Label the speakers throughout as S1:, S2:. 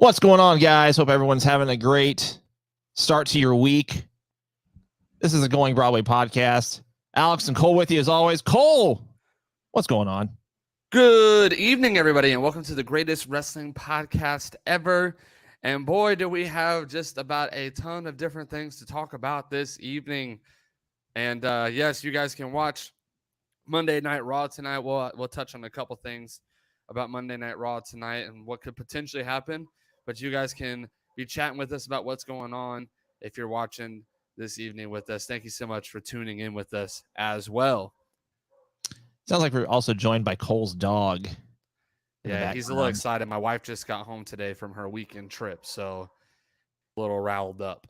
S1: What's going on, guys? Hope everyone's having a great start to your week. This is a Going Broadway podcast. Alex and Cole with you as always. Cole, what's going on?
S2: Good evening, everybody, and welcome to the greatest wrestling podcast ever. And boy, do we have just about a ton of different things to talk about this evening. And yes, you guys can watch Monday Night Raw tonight. We'll touch on a couple things about Monday Night Raw tonight and what could potentially happen. But you guys can be chatting with us about what's going on if you're watching this evening with us. Thank you so much for tuning in with us as well.
S1: Sounds like we're also joined by Cole's dog.
S2: Yeah, he's a little excited. My wife just got home today from her weekend trip, so a little riled up.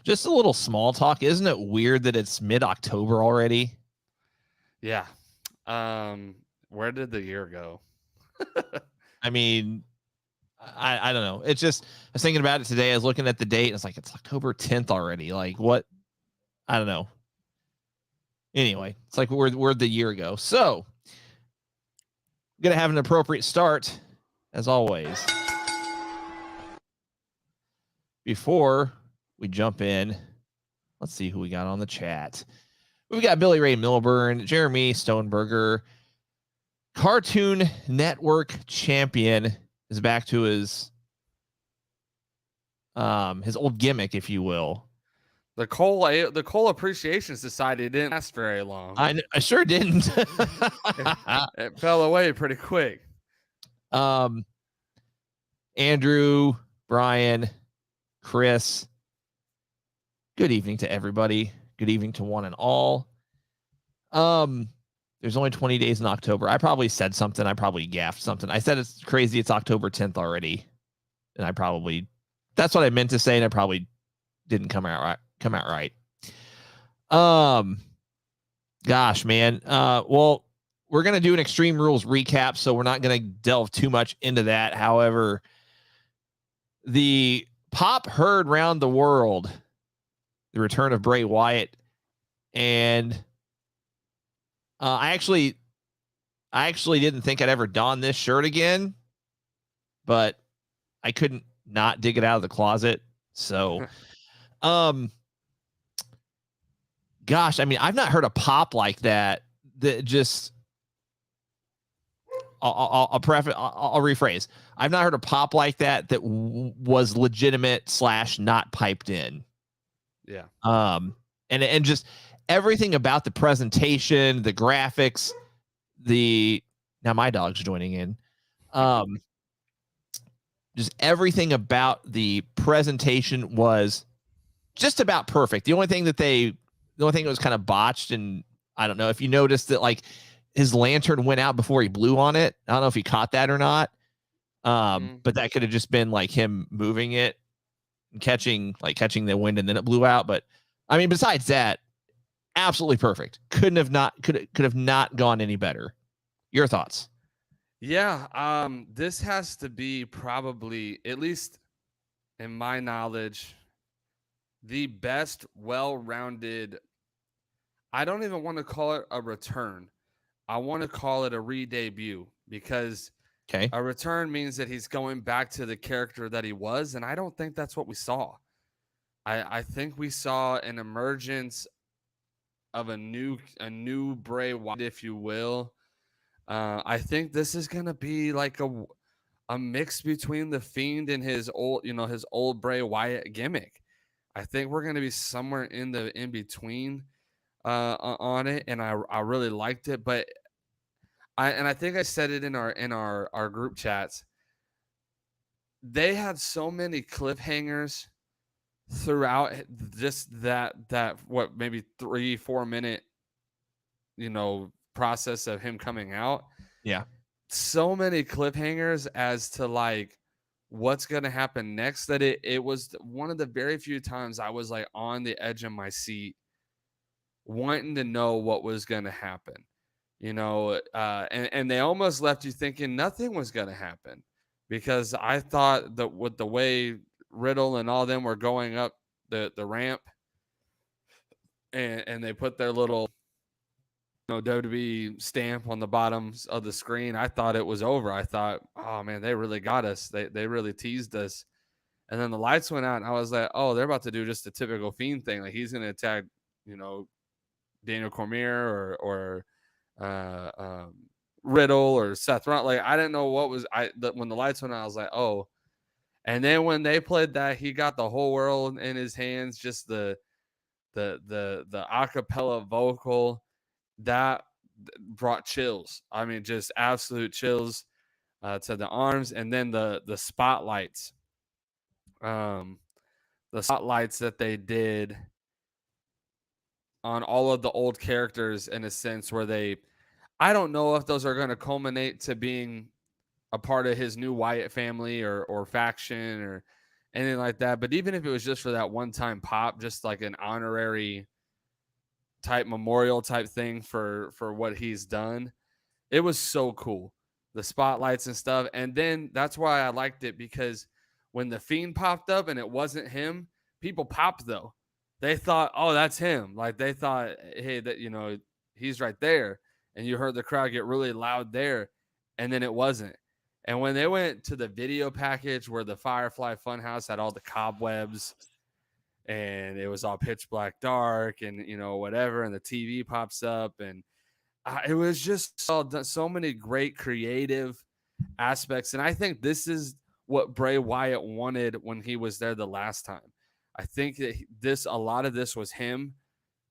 S1: Just a little small talk. Isn't it weird that it's mid-October already?
S2: Yeah. Where did the year go?
S1: I mean, I don't know. It's just, I was thinking about it today. I was looking at the date, and it's like, it's October 10th already. Like, what? I don't know. Anyway, it's like we're the year ago. So, going to have an appropriate start, as always. Before we jump in, let's see who we got on the chat. We've got Billy Ray Milburn, Jeremy Stoneberger, Cartoon Network champion is back to his old gimmick, if you will.
S2: The Cole Appreciation Society didn't last very long.
S1: I sure didn't.
S2: It fell away pretty quick.
S1: Andrew, Brian, Chris, good evening to everybody. Good evening to one and all. There's only 20 days in October. I probably said something. I probably gaffed something. I said it's crazy. It's October 10th already. And that's what I meant to say. And I probably didn't come out right. Gosh, man. Well, we're going to do an Extreme Rules recap, so we're not going to delve too much into that. However, the pop heard round the world, the return of Bray Wyatt, and I actually didn't think I'd ever don this shirt again, but I couldn't not dig it out of the closet. So, gosh, I mean, I've not heard a pop like that. That just, I'll rephrase. I've not heard a pop like that was legitimate / not piped in.
S2: Yeah.
S1: And just everything about the presentation, the graphics, now my dog's joining in. Just everything about the presentation was just about perfect. The only thing that was kind of botched, and I don't know if you noticed that, like, his lantern went out before he blew on it. I don't know if he caught that or not. But that could have just been like him moving it and catching the wind, and then it blew out. But I mean, besides that, absolutely perfect. Could have not gone any better. Your thoughts?
S2: Yeah. This has to be probably, at least in my knowledge, the best well-rounded. I don't even want to call it a return. I want to call it a re-debut, because a return means that he's going back to the character that he was, and I don't think that's what we saw. I think we saw an emergence of a new Bray Wyatt, if you will. I think this is gonna be like a mix between the Fiend and his old Bray Wyatt gimmick. I think we're gonna be somewhere in between on it, and I really liked it. But I think I said it in our group chats. They had so many cliffhangers throughout just that what, maybe 3-4 minute process of him coming out.
S1: Yeah.
S2: So many cliffhangers as to like what's going to happen next, that it was one of the very few times I was like on the edge of my seat wanting to know what was going to happen, and they almost left you thinking nothing was going to happen, because I thought that with the way Riddle and all them were going up the ramp, and they put their little WWE stamp on the bottom of the screen, I thought it was over. I thought, oh man, they really got us. They really teased us And then the lights went out, and I was like, oh, they're about to do just a typical Fiend thing. Like, he's going to attack, Daniel Cormier or Riddle or Seth Rollins. Like, I didn't know what was when the lights went out, I was like, oh. And then when they played that, he got the whole world in his hands, just the acapella vocal that brought chills. I mean, just absolute chills to the arms. And then the spotlights, that they did on all of the old characters, in a sense where I don't know if those are going to culminate to being a part of his new Wyatt family or faction or anything like that. But even if it was just for that one-time pop, just like an honorary type memorial type thing for what he's done, it was so cool. The spotlights and stuff. And then that's why I liked it, because when the Fiend popped up and it wasn't him, people popped though. They thought, oh, that's him. Like, they thought, hey, that, he's right there. And you heard the crowd get really loud there. And then it wasn't. And when they went to the video package where the Firefly Funhouse had all the cobwebs and it was all pitch black dark and, whatever, and the TV pops up, and it was just so many great creative aspects. And I think this is what Bray Wyatt wanted when he was there the last time. I think that a lot of this was him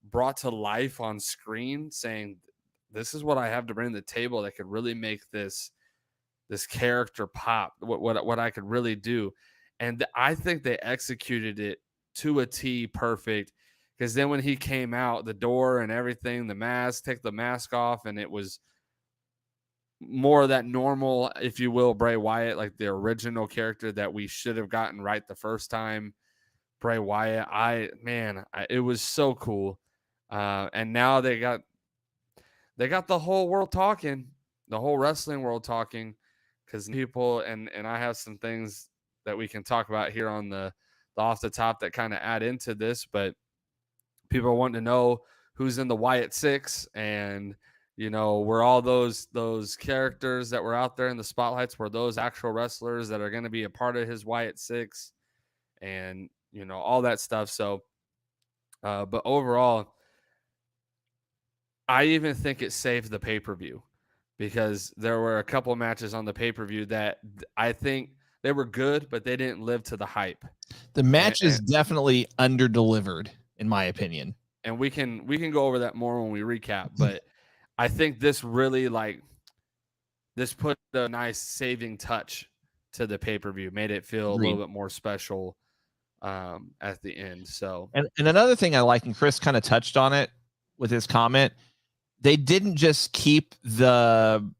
S2: brought to life on screen, saying, this is what I have to bring to the table that could really make this character pop, what I could really do. And I think they executed it to a T perfect, because then when he came out the door and everything, the mask, take the mask off, and it was more of that normal, if you will, Bray Wyatt, like the original character that we should have gotten right the first time. Bray Wyatt, it was so cool. And now they got the whole world talking, the whole wrestling world talking, because people, and I have some things that we can talk about here on the off the top that kind of add into this, but people want to know who's in the Wyatt Six, and were all those characters that were out there in the spotlights, were those actual wrestlers that are going to be a part of his Wyatt Six, and all that stuff. So, but overall, I even think it saved the pay-per-view, because there were a couple matches on the pay-per-view that I think they were good, but they didn't live to the hype.
S1: The match is definitely under-delivered, in my opinion.
S2: And we can go over that more when we recap, but I think this really, this put a nice saving touch to the pay-per-view, made it feel a little bit more special at the end. So,
S1: and another thing I like, and Chris kind of touched on it with his comment, they didn't just keep the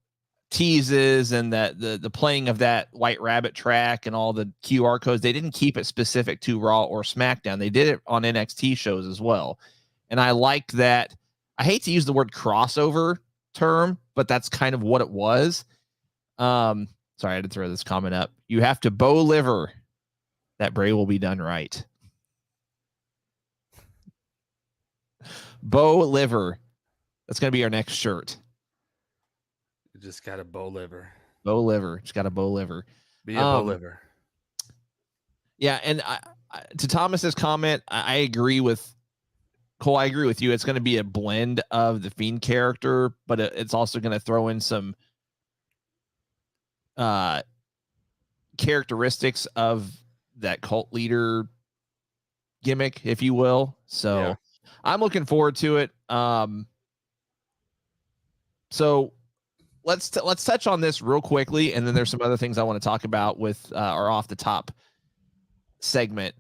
S1: teases and the playing of that White Rabbit track and all the QR codes. They didn't keep it specific to Raw or SmackDown. They did it on NXT shows as well. And I like that. I hate to use the word crossover term, but that's kind of what it was. Sorry, I had to throw this comment up. You have to bow liver that Bray will be done right. Bow liver. That's going to be our next shirt.
S2: You just got a bow liver.
S1: Bow liver. Just got a bow liver.
S2: Be a bow liver.
S1: Yeah, and to Thomas's comment, I agree with Cole. I agree with you. It's going to be a blend of the Fiend character, but it's also going to throw in some characteristics of that cult leader gimmick, if you will. So yeah. I'm looking forward to it. So let's touch on this real quickly, and then there's some other things I want to talk about with our off the top segment.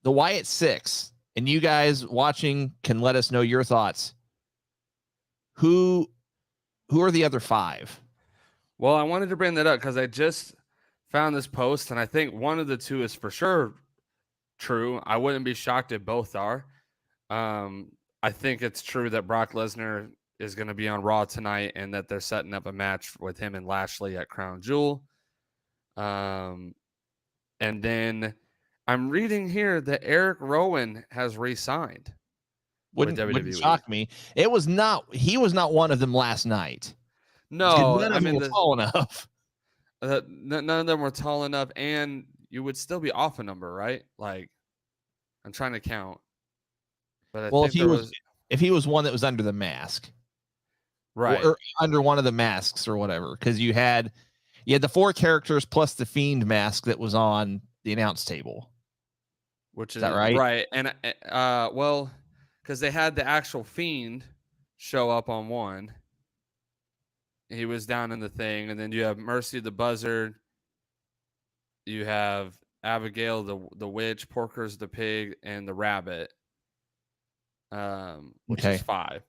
S1: The Wyatt Six, and you guys watching can let us know your thoughts. Who are the other five?
S2: Well, I wanted to bring that up because I just found this post, and I think one of the two is for sure true. I wouldn't be shocked if both are. I think it's true that Brock Lesnar is going to be on Raw tonight, and that they're setting up a match with him and Lashley at Crown Jewel. And then I'm reading here that Eric Rowan has re-signed.
S1: Wouldn't shock me. He was not one of them last night.
S2: No,
S1: none of them were tall enough.
S2: None of them were tall enough, and you would still be off a number, right? Like I'm trying to count, but I
S1: Well,
S2: think there was
S1: if he was one that was under the mask
S2: right,
S1: or under one of the masks or whatever, because you had the 4 characters plus the fiend mask that was on the announce table.
S2: which
S1: Is that
S2: is
S1: right?
S2: right, and well, because they had the actual fiend show up on one. He was down in the thing, and then you have Mercy the Buzzard, you have Abigail the witch, Porker's the pig, and the rabbit, which is
S1: Okay.
S2: 5.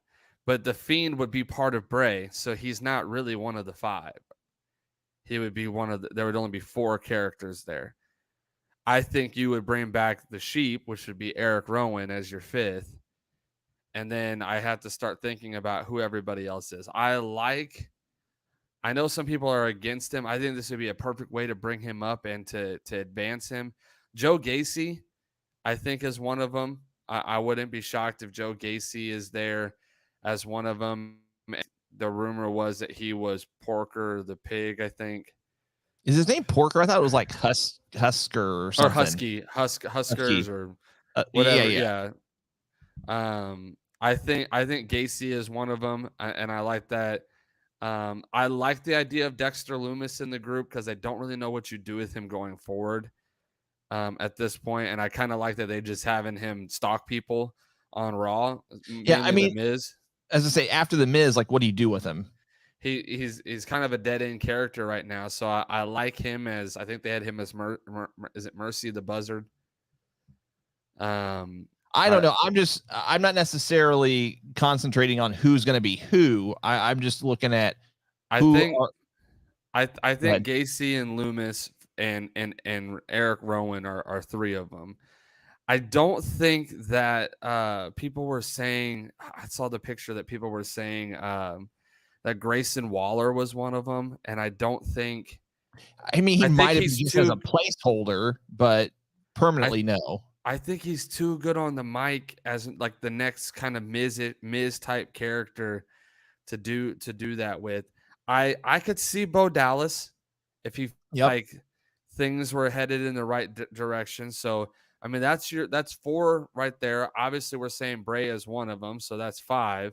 S2: But the fiend would be part of Bray, so he's not really one of the 5. He would be one of there would only be 4 characters there. I think you would bring back the sheep, which would be Eric Rowan as your 5th. And then I have to start thinking about who everybody else is. I know some people are against him. I think this would be a perfect way to bring him up and to advance him. Joe Gacy, I think, is one of them. I wouldn't be shocked if Joe Gacy is there as one of them. The rumor was that he was Porker the pig, I think.
S1: Is his name Porker? I thought it was like Husker or
S2: Or
S1: something.
S2: Huskers
S1: Husky.
S2: or
S1: Yeah,
S2: whatever.
S1: yeah.
S2: Yeah. I think Gacy is one of them, and I like that. I like the idea of Dexter Loomis in the group because I don't really know what you do with him going forward at this point, and I kind of like that they just having him stalk people on Raw,
S1: Yeah, I
S2: mainly the
S1: mean,
S2: Miz.
S1: as I say, after the Miz, like, what do you do with him?
S2: He's kind of a dead end character right now, so I like him as I think they had him as is it Mercy the Buzzard?
S1: I don't know. I'm not necessarily concentrating on who's going to be who. I'm just looking at
S2: I
S1: who
S2: think
S1: are.
S2: I
S1: Go ahead.
S2: think Gacy and Loomis and Eric Rowan are 3 of them. I don't think that people were saying. I saw the picture that people were saying that Grayson Waller was one of them, and I don't think.
S1: I mean, he
S2: I think
S1: might have been
S2: he's
S1: just as a
S2: too.
S1: placeholder, but
S2: I
S1: permanently no.
S2: I think he's too good on the mic as like the next kind of Miz type character to do that with. I could see Bo Dallas if he
S1: Yep.
S2: like things were headed in the right direction. So I mean that's 4 right there. Obviously we're saying Bray is one of them, so that's 5.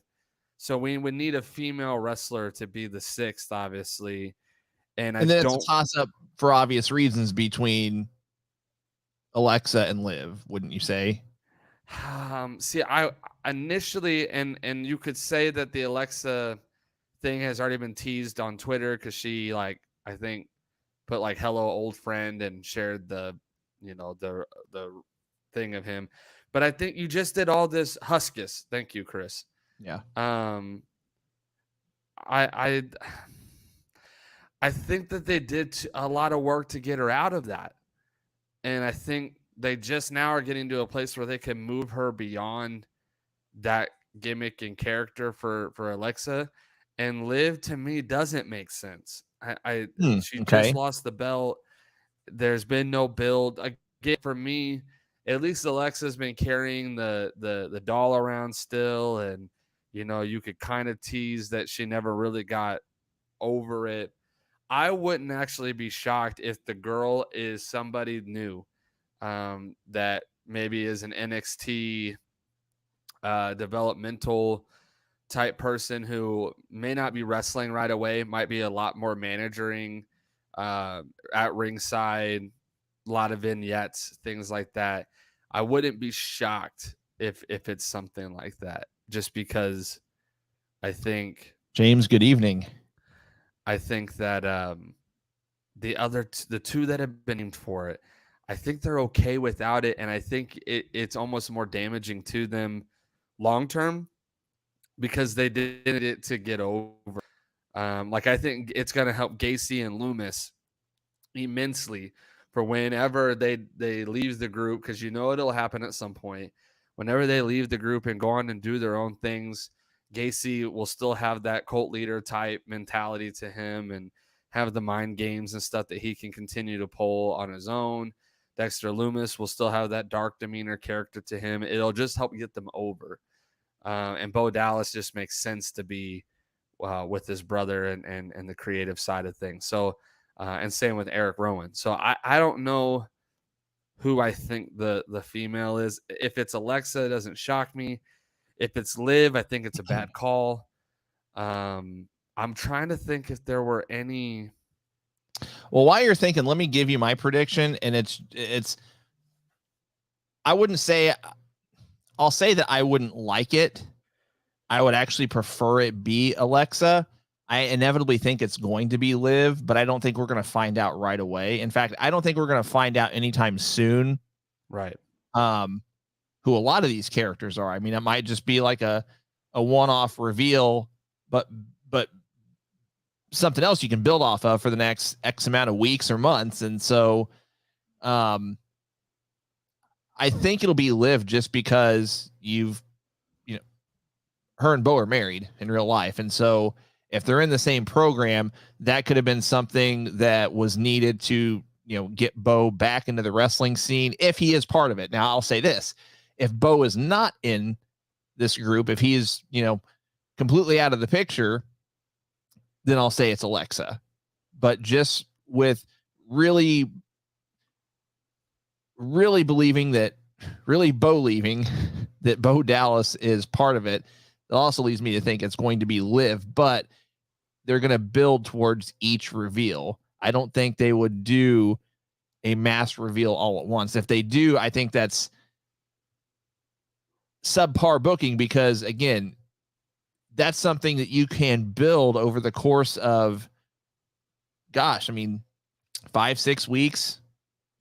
S2: So we would need a female wrestler to be the 6th, obviously. And I
S1: And then it's a
S2: don't
S1: toss up for obvious reasons between Alexa and Liv, wouldn't you say?
S2: see I initially and you could say that the Alexa thing has already been teased on Twitter because she like I think put like hello old friend and shared the the thing of him. But I think you just did all this Huskus. Thank you, Chris.
S1: Yeah.
S2: Um I I think that they did a lot of work to get her out of that. And I think they just now are getting to a place where they can move her beyond that gimmick and character for Alexa. And Liv to me doesn't make sense. She just
S1: Okay.
S2: lost the belt. There's been no build. Again, for me, at least Alexa's been carrying the doll around still, and you could kind of tease that she never really got over it. I wouldn't actually be shocked if the girl is somebody new, that maybe is an NXT developmental type person who may not be wrestling right away, might be a lot more managing at ringside, a lot of vignettes, things like that. I wouldn't be shocked if it's something like that, just because I think
S1: James, good evening.
S2: that the 2 that have been named for it, I think they're okay without it, and I think it's almost more damaging to them long term because they did it to get over. Like I think it's going to help Gacy and Loomis immensely for whenever they leave the group, because it'll happen at some point. Whenever they leave the group and go on and do their own things, Gacy will still have that cult leader type mentality to him and have the mind games and stuff that he can continue to pull on his own. Dexter Loomis will still have that dark demeanor character to him. It'll just help get them over. And Bo Dallas just makes sense to be with his brother and the creative side of things. So, and same with Eric Rowan. So I don't know. who I think the female is. If it's Alexa, it doesn't shock me. If it's Liv, I think it's a bad call. I'm trying to think if there were any.
S1: Well, while you're thinking, let me give you my prediction, and it's. I wouldn't say. I'll say that I wouldn't like it. I would actually prefer it be Alexa. I inevitably think it's going to be Liv, but I don't think we're going to find out right away. In fact, I don't think we're going to find out anytime soon.
S2: Right.
S1: Who a lot of these characters are. I mean, it might just be like a one-off reveal, but something else you can build off of for the next X amount of weeks or months. And so, I think it'll be Liv just because her and Bo are married in real life. And so if they're in the same program, that could have been something that was needed to, get Bo back into the wrestling scene if he is part of it. Now, I'll say this. If Bo is not in this group, if he is, completely out of the picture, then I'll say it's Alexa. But just with really, really believing that, really believing that Bo Dallas is part of it, it also leads me to think it's going to be Liv, but they're going to build towards each reveal. I don't think they would do a mass reveal all at once. If they do, I think that's subpar booking because, again, that's something that you can build over the course of, 5-6 weeks,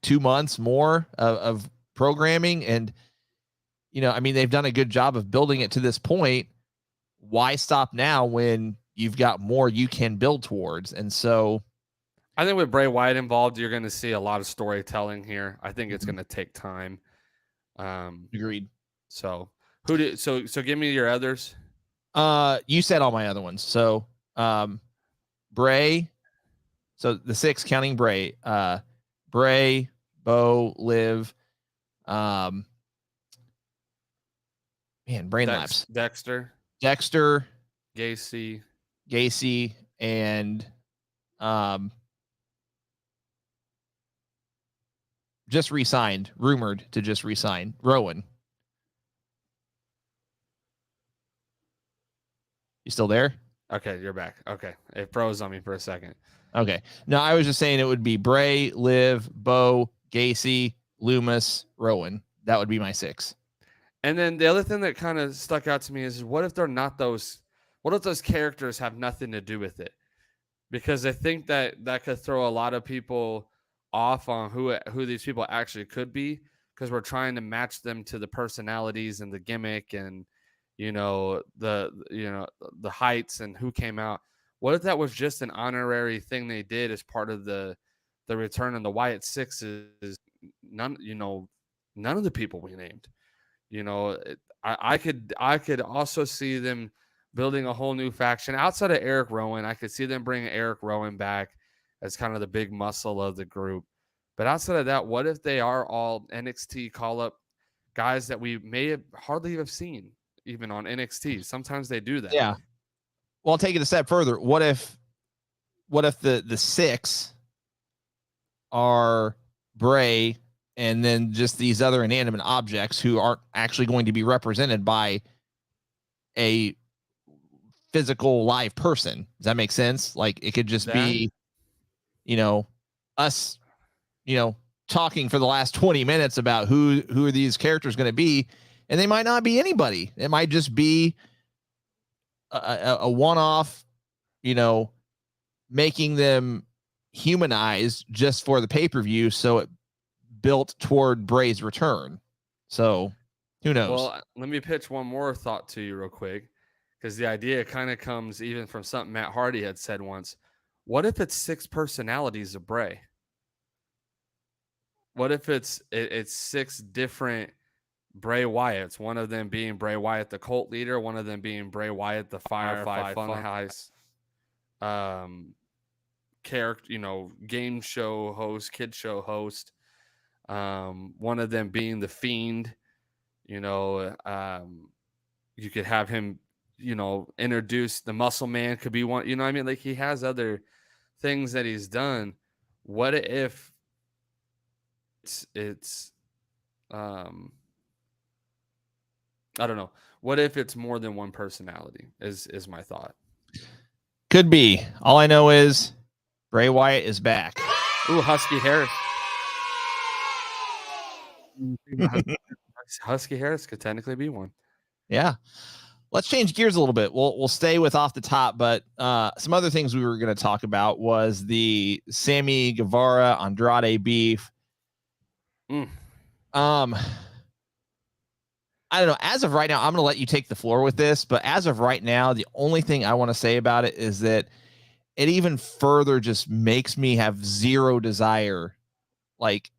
S1: 2 months more of programming. And, they've done a good job of building it to this point. Why stop now when you've got more you can build towards? And so
S2: I think with Bray Wyatt involved, you're going to see a lot of storytelling here. I think it's going to take time.
S1: Agreed.
S2: So so give me your others.
S1: You said all my other ones. So, Bray. So the 6 counting Bray, Bray, Bo, Liv, brain lapse.
S2: Dexter,
S1: Gacy, and just re-signed, rumored to just re-sign, Rowan. You still there?
S2: Okay, you're back. Okay, it froze on me for a second.
S1: Okay, no, I was just saying it would be Bray, Liv, Bo, Gacy, Loomis, Rowan. That would be my 6.
S2: And then the other thing that kind of stuck out to me is what if they're not those? What if those characters have nothing to do with it? Because I think that could throw a lot of people off on who these people actually could be, because we're trying to match them to the personalities and the gimmick and the heights and who came out. What if that was just an honorary thing they did as part of the return of the Wyatt Sixes? None of the people we named. I could also see them building a whole new faction outside of Eric Rowan. I could see them bringing Eric Rowan back as kind of the big muscle of the group. But outside of that, what if they are all NXT call-up guys that we may have hardly have seen even on NXT? Sometimes they do that.
S1: Yeah. Well, I'll take it a step further. What if the 6 are Bray and then just these other inanimate objects who aren't actually going to be represented by a physical live person? Does that make sense? Like it could just be, us, talking for the last 20 minutes about who are these characters going to be, and they might not be anybody. It might just be a one-off, making them humanized just for the pay-per-view, so it built toward Bray's return. So who knows?
S2: Well, let me pitch one more thought to you real quick, because the idea kind of comes even from something Matt Hardy had said once. What if it's 6 personalities of Bray? What if it's 6 different Bray Wyatts? One of them being Bray Wyatt, the cult leader. One of them being Bray Wyatt, the Firefly Funhouse character, game show host, kid show host. One of them being the Fiend. You could have him, introduce the Muscle Man. Could be one. Like he has other things that he's done. What if it's I don't know. What if it's more than one personality? Is my thought.
S1: Could be. All I know is Bray Wyatt is back.
S2: Ooh, Husky Harris. Husky Harris could technically be one.
S1: Yeah. Let's change gears a little bit. We'll stay with off the top, but some other things we were going to talk about was the Sammy Guevara Andrade beef. I don't know. As of right now, I'm going to let you take the floor with this, but as of right now, the only thing I want to say about it is that it even further just makes me have zero desire. Like,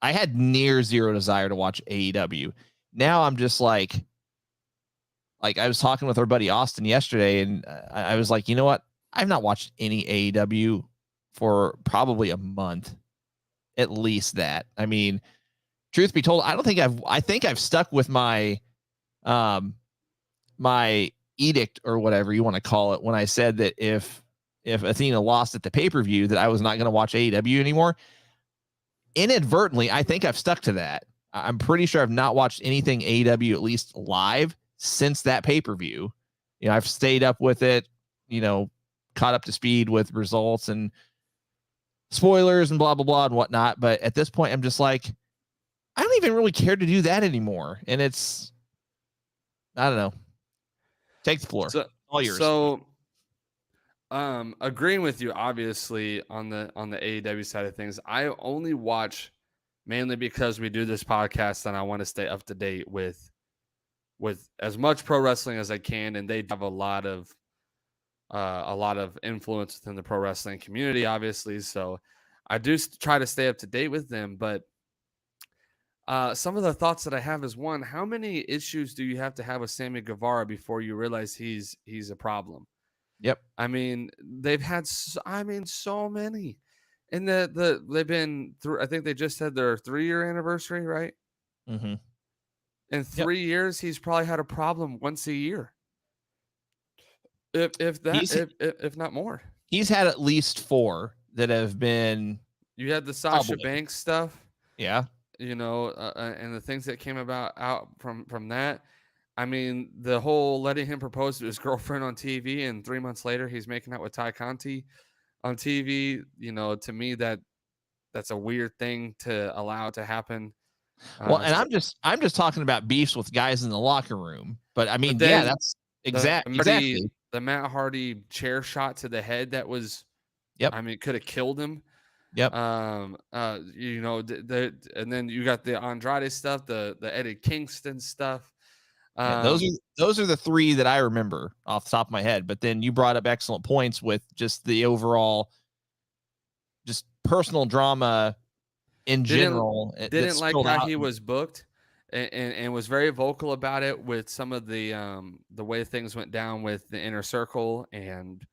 S1: I had near zero desire to watch AEW. Now I'm just like I was talking with our buddy Austin yesterday, and I was like, you know what? I've not watched any AEW for probably a month, at least that. I mean, truth be told, I think I've stuck with my my edict or whatever you want to call it when I said that if Athena lost at the pay-per-view that I was not going to watch AEW anymore. Inadvertently, I think I've stuck to that. I'm pretty sure I've not watched anything AEW at least live since that pay-per-view. You know, I've stayed up with it, you know, caught up to speed with results and spoilers and blah, blah, blah and whatnot. But at this point, I'm just like, I don't even really care to do that anymore. And it's, I don't know. Take the floor. All yours.
S2: So, agreeing with you, obviously, on the AEW side of things, I only watch mainly because we do this podcast and I want to stay up to date with as much pro wrestling as I can, and they have a lot of influence within the pro wrestling community, obviously. So I do try to stay up to date with them, but some of the thoughts that I have is, one, how many issues do you have to have with Sammy Guevara before you realize he's a problem?
S1: Yep.
S2: I mean, they've had so many. And they've been through, I think they just had their 3-year anniversary, right?
S1: Mm-hmm.
S2: In 3 years, he's probably had a problem once a year. If not more.
S1: He's had at least 4 that have been.
S2: You had the Sasha
S1: public.
S2: Banks stuff.
S1: Yeah.
S2: You know, and the things that came out from that. I mean, the whole letting him propose to his girlfriend on TV, and 3 months later he's making out with Ty Conti on TV. You know, to me that's a weird thing to allow to happen.
S1: Well, and I'm just talking about beefs with guys in the locker room. But I mean, yeah, that's exactly
S2: the Matt Hardy chair shot to the head that was.
S1: Yep.
S2: I mean, it could have killed him.
S1: Yep.
S2: You know, and then you got the Andrade stuff, the Eddie Kingston stuff.
S1: Yeah, those are the 3 that I remember off the top of my head. But then you brought up excellent points with just the overall, just personal drama in general.
S2: Didn't like how he was booked, and was very vocal about it with some of the way things went down with the Inner Circle, and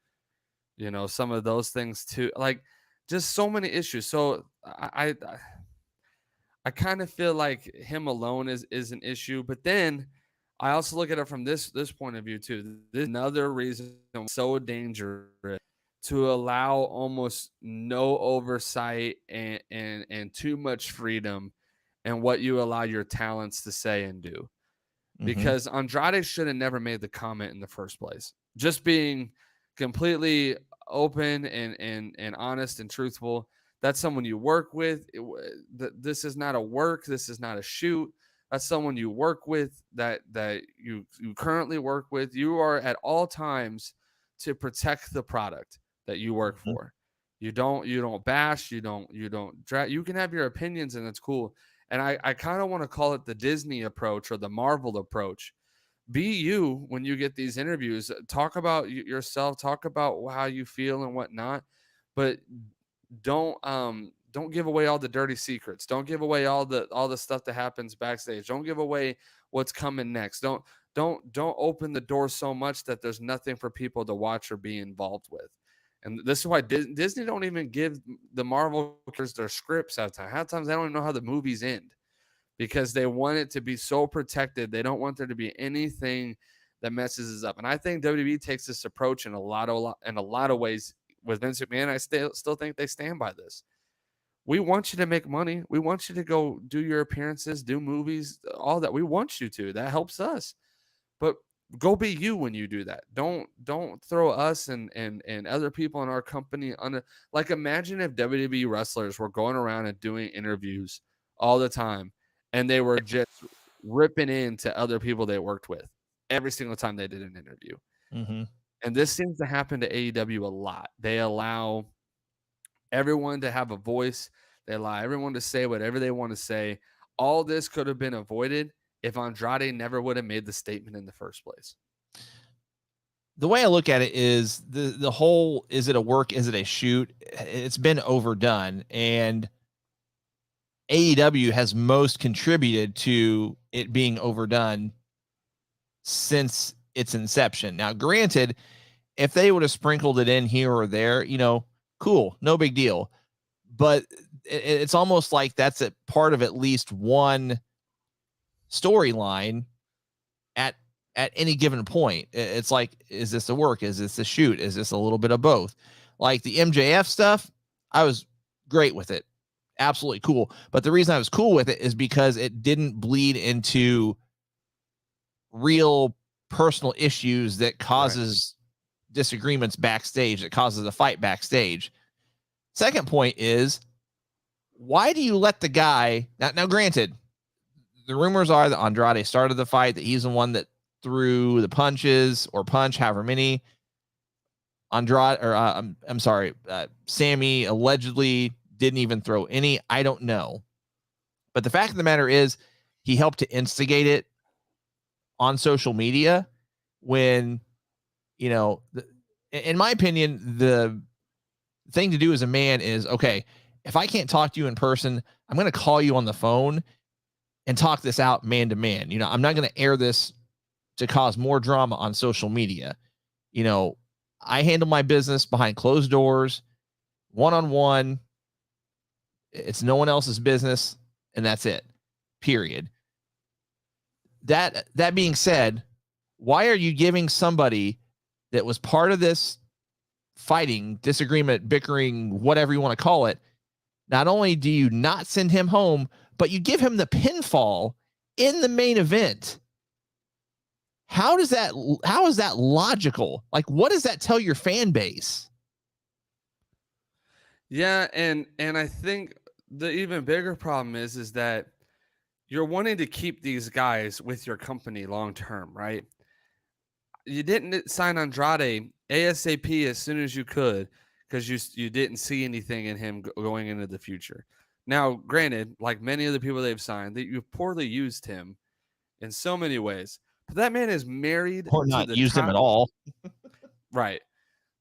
S2: you know, some of those things too. Like, just so many issues. So I kind of feel like him alone is an issue, but then I also look at it from this point of view too. This is another reason it's so dangerous to allow almost no oversight and too much freedom in what you allow your talents to say and do. Because Andrade should have never made the comment in the first place. Just being completely open and honest and truthful. That's someone you work with. This is not a work. This is not a shoot. That's someone you work with, that you currently work with. You are at all times to protect the product that you work for. You don't bash. You don't drag. You can have your opinions, and it's cool. And I kind of want to call it the Disney approach or the Marvel approach. Be you when you get these interviews. Talk about yourself. Talk about how you feel and whatnot. But don't give away all the dirty secrets. Don't give away all the stuff that happens backstage. Don't give away what's coming next. Don't open the door so much that there's nothing for people to watch or be involved with. And this is why Disney don't even give the Marvel characters their scripts half time. Half times they don't even know how the movies end, because they want it to be so protected. They don't want there to be anything that messes us up. And I think WWE takes this approach in a lot of ways with Vince McMahon. I still think they stand by this. We want you to make money. We want you to go do your appearances, do movies, all that. We want you to. That helps us. But go be you when you do that. Don't throw us and other people in our company on a, like, imagine if WWE wrestlers were going around and doing interviews all the time and they were just ripping into other people they worked with every single time they did an interview.
S1: Mm-hmm.
S2: And this seems to happen to AEW a lot. They allow everyone to have a voice. They allow everyone to say whatever they want to say. All this could have been avoided if Andrade never would have made the statement in the first place.
S1: The way I look at it is the whole, is it a work, is it a shoot? It's been overdone, and AEW has most contributed to it being overdone since its inception. Now, granted, if they would have sprinkled it in here or there, cool, no big deal. But it's almost like that's a part of at least one storyline at any given point. It's like, is this a work? Is this a shoot? Is this a little bit of both? Like the MJF stuff, I was great with it. Absolutely cool. But the reason I was cool with it is because it didn't bleed into real personal issues that causes disagreements backstage, that causes a fight backstage. Second point is, why do you let the guy now granted, the rumors are that Andrade started the fight, that he's the one that threw the punches or punch, however many. Sammy allegedly didn't even throw any. I don't know. But the fact of the matter is, he helped to instigate it on social media when, in my opinion, the thing to do as a man is, okay, if I can't talk to you in person, I'm going to call you on the phone and talk this out man to man. I'm not going to air this to cause more drama on social media. I handle my business behind closed doors, one-on-one. It's no one else's business, and that's it. Period. That being said, why are you giving somebody that was part of this fighting, disagreement, bickering, whatever you want to call it, not only do you not send him home, but you give him the pinfall in the main event? How is that logical? Like, what does that tell your fan base?
S2: Yeah, and I think the even bigger problem is that you're wanting to keep these guys with your company long term, right? You didn't sign Andrade ASAP as soon as you could because you didn't see anything in him going into the future. Now, granted, like many of the people they've signed, that you've poorly used him in so many ways. But that man is married
S1: Or
S2: to
S1: not
S2: the
S1: used
S2: top,
S1: him at all.
S2: right.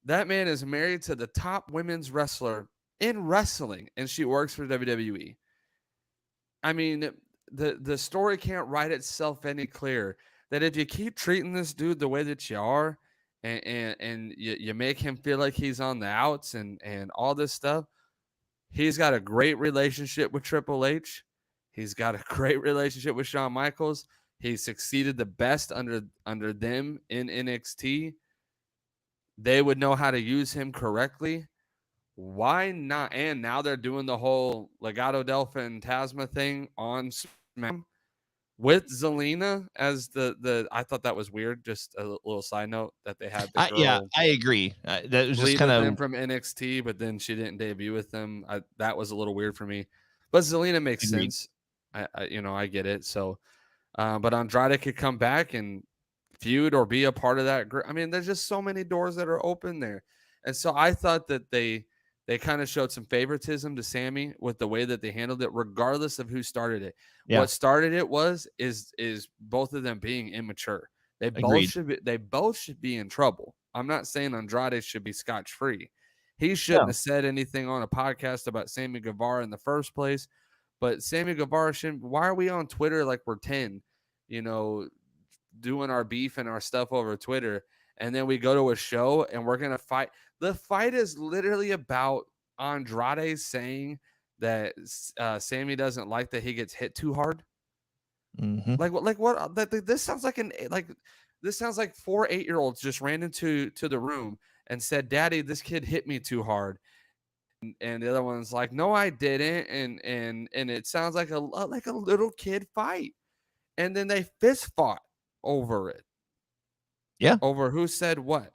S2: That man is married to the top women's wrestler in wrestling, and she works for WWE. I mean, the story can't write itself any clearer that if you keep treating this dude the way that you are, and you make him feel like he's on the outs and all this stuff, he's got a great relationship with Triple H. He's got a great relationship with Shawn Michaels. He succeeded the best under them in NXT. They would know how to use him correctly. Why not? And now they're doing the whole Legado del Fantasma thing on SmackDown with Zelina as the. I thought that was weird. Just a little side note that they had the girl.
S1: Yeah, I agree. That was just
S2: lead
S1: kind
S2: with
S1: of
S2: them from NXT, but then she didn't debut with them. That was a little weird for me. But Zelina makes
S1: agreed.
S2: sense. I get it. So, but Andrade could come back and feud or be a part of that group. I mean, there's just so many doors that are open there. And so I thought that they kind of showed some favoritism to Sammy with the way that they handled it, regardless of who started it.
S1: Yeah.
S2: What started it is both of them being immature. They
S1: Agreed.
S2: both should be in trouble. I'm not saying Andrade should be scotch-free. He shouldn't have said anything on a podcast about Sammy Guevara in the first place. But Sammy Guevara shouldn't. Why are we on Twitter like we're 10, doing our beef and our stuff over Twitter, and then we go to a show and we're gonna fight? The fight is literally about Andrade saying that Sammy doesn't like that he gets hit too hard.
S1: Mm-hmm.
S2: Like what? This sounds like this sounds like 4 8-year-olds just ran into the room and said, "Daddy, this kid hit me too hard." and the other one's like, no, I didn't, and it sounds like a little kid fight, and then they fist fought over it,
S1: Yeah.
S2: over who said what,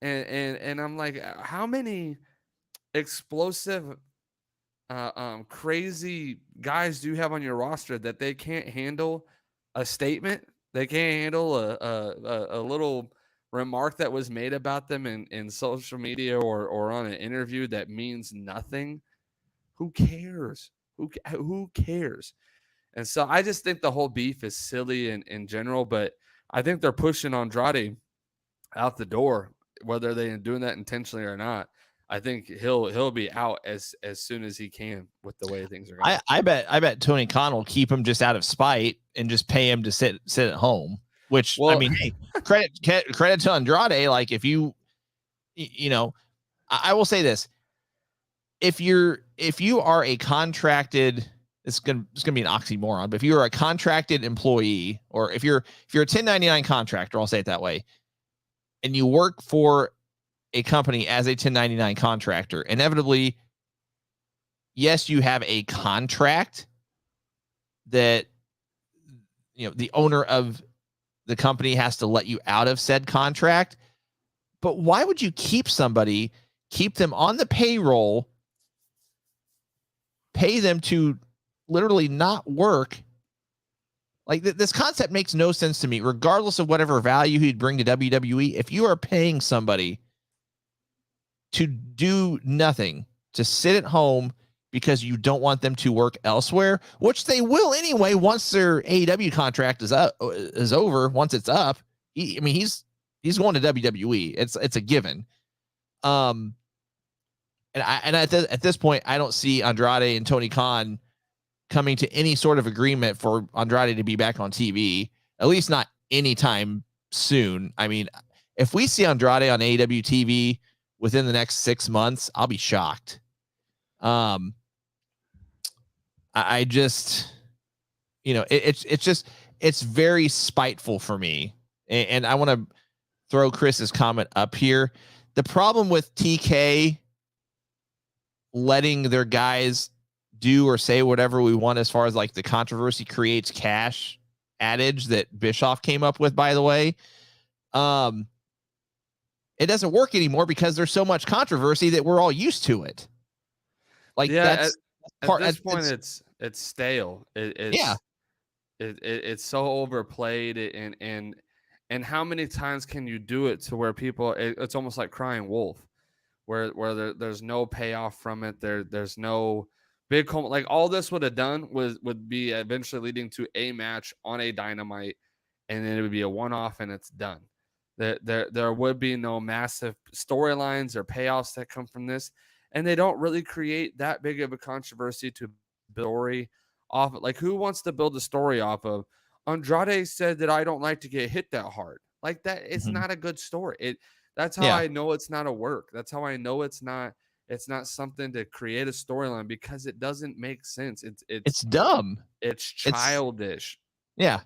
S2: and I'm like, how many explosive, crazy guys do you have on your roster that they can't handle a statement? They can't handle a little remark that was made about them in social media or on an interview that means nothing. Who cares? Who cares? And so I just think the whole beef is silly in general, but I think they're pushing Andrade out the door, whether they're doing that intentionally or not. I think he'll be out as soon as he can with the way things are going.
S1: I bet Tony Khan will keep him just out of spite and just pay him to sit at home. Which, I
S2: Well,
S1: mean, hey, credit to Andrade. Like, if you know, I will say this: if you are a contracted, it's gonna be an oxymoron. But if you are a contracted employee, or if you're a 1099 contractor, I'll say it that way, and you work for a company as a 1099 contractor, inevitably, yes, you have a contract that, the owner of the company has to let you out of said contract. But why would you keep them on the payroll, pay them to literally not work? Like, this concept makes no sense to me, regardless of whatever value he'd bring to WWE. If you are paying somebody to do nothing, to sit at home because you don't want them to work elsewhere, which they will anyway once their AEW contract is over. Once it's up, he's going to WWE. It's a given. And at this point, I don't see Andrade and Tony Khan coming to any sort of agreement for Andrade to be back on TV, at least not anytime soon. I mean, if we see Andrade on AEW TV within the next 6 months, I'll be shocked. I just, it's very spiteful for me. And I want to throw Chris's comment up here. The problem with TK letting their guys do or say whatever we want, as far as like the controversy creates cash adage that Bischoff came up with, by the way, it doesn't work anymore because there's so much controversy that we're all used to it. Like,
S2: yeah, at this point, it's stale.
S1: Yeah.
S2: It's so overplayed, and how many times can you do it to where people? It's almost like crying wolf, where there's no payoff from it. There's no big like all this would have done would be eventually leading to a match on a Dynamite, and then it would be a one-off and it's done. There would be no massive storylines or payoffs that come from this, and they don't really create that big of a controversy to build a story off. Like, who wants to build a story off of Andrade said that I don't like to get hit that hard? Like that, it's not a good story. That's how I know it's not a work. That's how I know it's not something to create a storyline, because it doesn't make sense. It's
S1: dumb.
S2: It's childish.
S1: Yeah.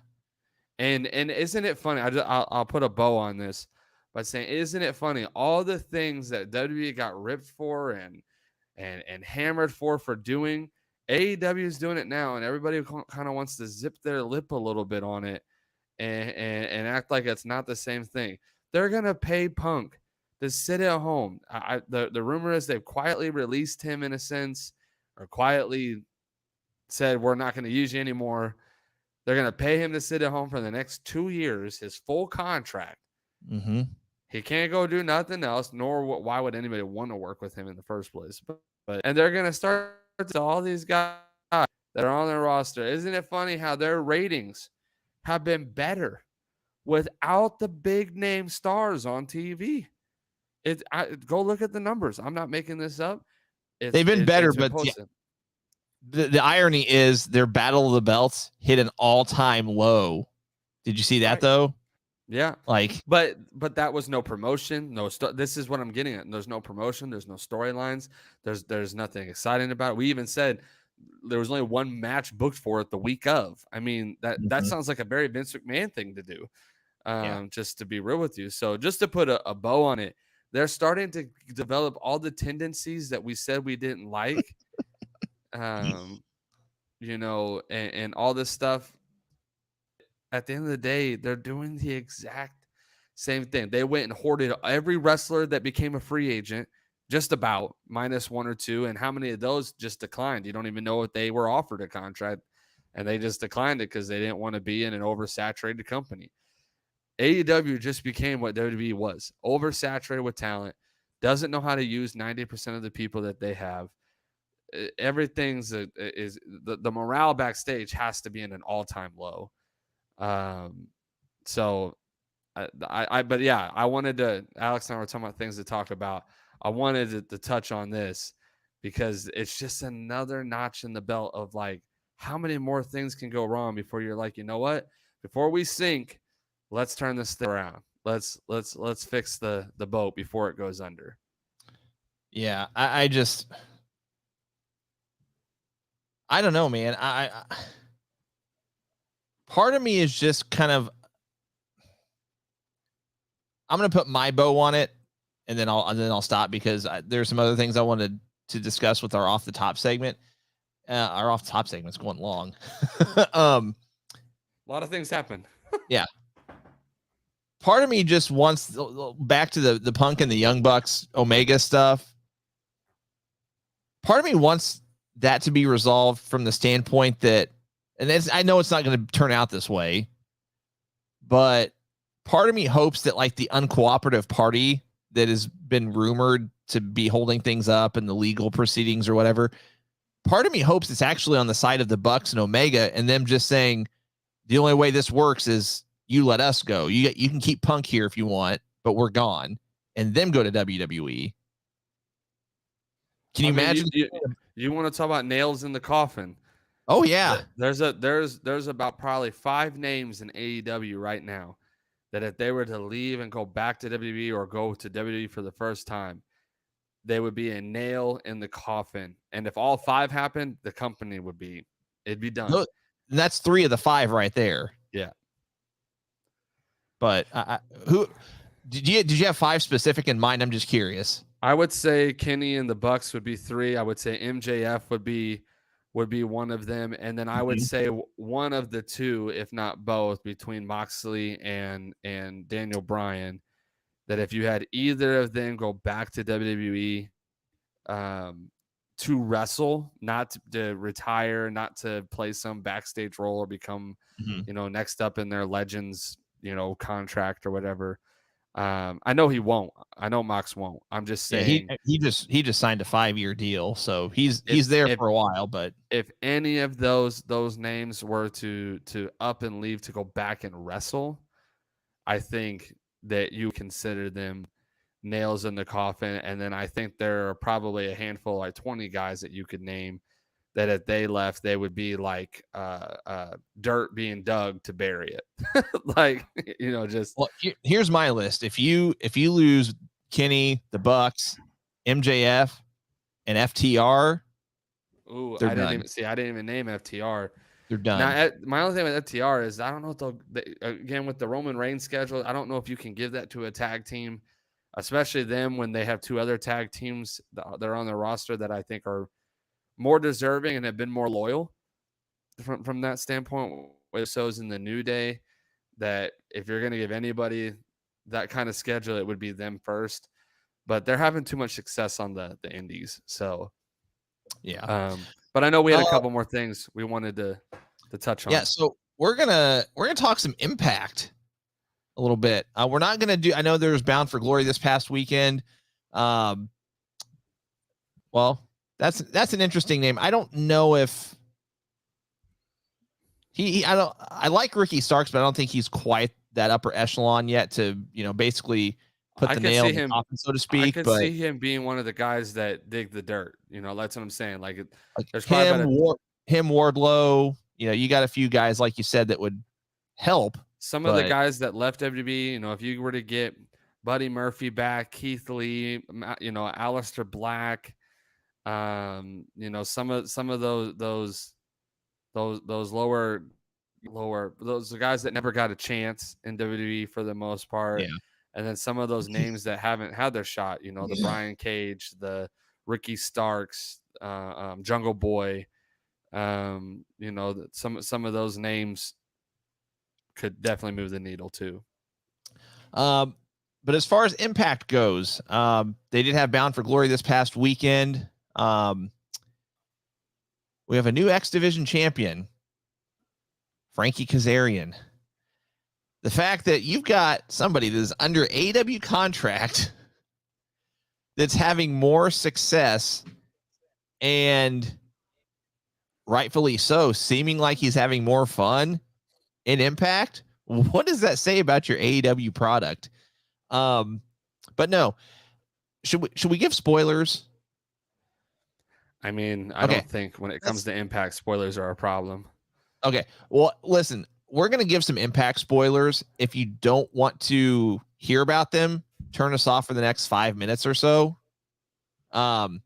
S2: And isn't it funny? I'll put a bow on this by saying, isn't it funny? All the things that WWE got ripped for and hammered for doing, AEW is doing it now, and everybody kind of wants to zip their lip a little bit on it and act like it's not the same thing. They're gonna pay Punk to sit at home. The rumor is they've quietly released him, in a sense, or quietly said we're not going to use you anymore. They're going to pay him to sit at home for the next 2 years, his full contract.
S1: Mm-hmm.
S2: He can't go do nothing else, nor why would anybody want to work with him in the first place? But and they're going to start to all these guys that are on their roster. Isn't it funny how their ratings have been better without the big name stars on TV? Go look at the numbers. I'm not making this up.
S1: They've been better, but the irony is their Battle of the Belts hit an all-time low. Did you see that, though?
S2: Yeah.
S1: Like,
S2: but that was no promotion. This is what I'm getting at. There's no promotion. There's no storylines. There's nothing exciting about it. We even said there was only one match booked for it the week of. I mean, that sounds like a very Vince McMahon thing to do. Just to be real with you. So just to put a bow on it, they're starting to develop all the tendencies that we said we didn't like. And all this stuff. At the end of the day, they're doing the exact same thing. They went and hoarded every wrestler that became a free agent, just about minus one or two. And how many of those just declined? You don't even know if they were offered a contract, and they just declined it because they didn't want to be in an oversaturated company. AEW just became what WWE was, oversaturated with talent, doesn't know how to use 90% of the people that they have. Everything's the morale backstage has to be in an all-time low. So but yeah, I wanted to, Alex and I were talking about things to talk about. I wanted to touch on this because it's just another notch in the belt of like, how many more things can go wrong before you're like, you know what, before we sink, let's turn this thing around. Let's fix the boat before it goes under.
S1: Yeah. I don't know, man. Part of me is just kind of, I'm going to put my bow on it, and then I'll stop because there's some other things I wanted to discuss with our off the top segment. Our off the top segment's going long.
S2: A lot of things happen.
S1: Yeah. Part of me just wants back to the Punk and the Young Bucks Omega stuff. Part of me wants that to be resolved from the standpoint that, and I know it's not going to turn out this way, but part of me hopes that like the uncooperative party that has been rumored to be holding things up in the legal proceedings or whatever, part of me hopes it's actually on the side of the Bucks and Omega and them just saying the only way this works is you let us go. You can keep Punk here if you want, but we're gone, and them go to WWE. Can you imagine?
S2: You want to talk about nails in the coffin?
S1: Oh yeah.
S2: There's about probably 5 names in AEW right now that if they were to leave and go back to WWE or go to WWE for the first time, they would be a nail in the coffin. And if all 5 happened, the company it'd be done.
S1: That's 3 of the 5 right there.
S2: Yeah.
S1: But who did you have 5 specific in mind? I'm just curious.
S2: I would say Kenny and the Bucks would be 3. I would say MJF would be one of them, and then I would say one of the 2, if not both, between Moxley and Daniel Bryan. That if you had either of them go back to WWE to wrestle, not to retire, not to play some backstage role or become, next up in their Legends, contract or whatever. I know he won't. I know Mox won't. I'm just saying
S1: he just signed a 5-year deal, so he's there for a while. But
S2: if any of those names were to up and leave to go back and wrestle, I think that you consider them nails in the coffin. And then I think there are probably a handful, like 20 guys that you could name that if they left, they would be like dirt being dug to bury it. Like,
S1: well, here's my list. If you lose Kenny, the Bucks, MJF, and FTR,
S2: I didn't even name FTR.
S1: They're done.
S2: Now, my only thing with FTR is I don't know if again with the Roman Reigns schedule, I don't know if you can give that to a tag team, especially them when they have 2 other tag teams that are on their roster that I think are more deserving and have been more loyal from that standpoint. With Usos in the New Day, that if you're going to give anybody that kind of schedule, it would be them first. But they're having too much success on the indies, so
S1: yeah.
S2: But I know we had a couple more things we wanted to touch on.
S1: Yeah, so we're gonna talk some Impact a little bit. We're not gonna do. I know there was Bound for Glory this past weekend. Well, that's an interesting name. I don't know if I like Ricky Starks, but I don't think he's quite that upper echelon yet to basically put the nail in the coffin, so to speak.
S2: I could see him being one of the guys that dig the dirt. That's what I'm saying. Like there's
S1: him, Wardlow. You got a few guys like you said that would help.
S2: Some of the guys that left WWE. If you were to get Buddy Murphy back, Keith Lee, Aleister Black, some of those lower those guys that never got a chance in WWE for the most part.
S1: Yeah.
S2: And then some of those names that haven't had their shot, you know, the Brian Cage, the Ricky Starks, Jungle Boy, you know, some of those names could definitely move the needle too.
S1: But as far as Impact goes, they did have Bound for Glory this past weekend. We have a new X Division champion, Frankie Kazarian. The fact that you've got somebody that is under AEW contract that's having more success, and rightfully so, seeming like he's having more fun in Impact. What does that say about your AEW product? But no, should we give spoilers?
S2: I mean, I don't think when it comes to Impact, spoilers are a problem.
S1: Okay. Well, listen, we're going to give some Impact spoilers. If you don't want to hear about them, turn us off for the next 5 minutes or so. And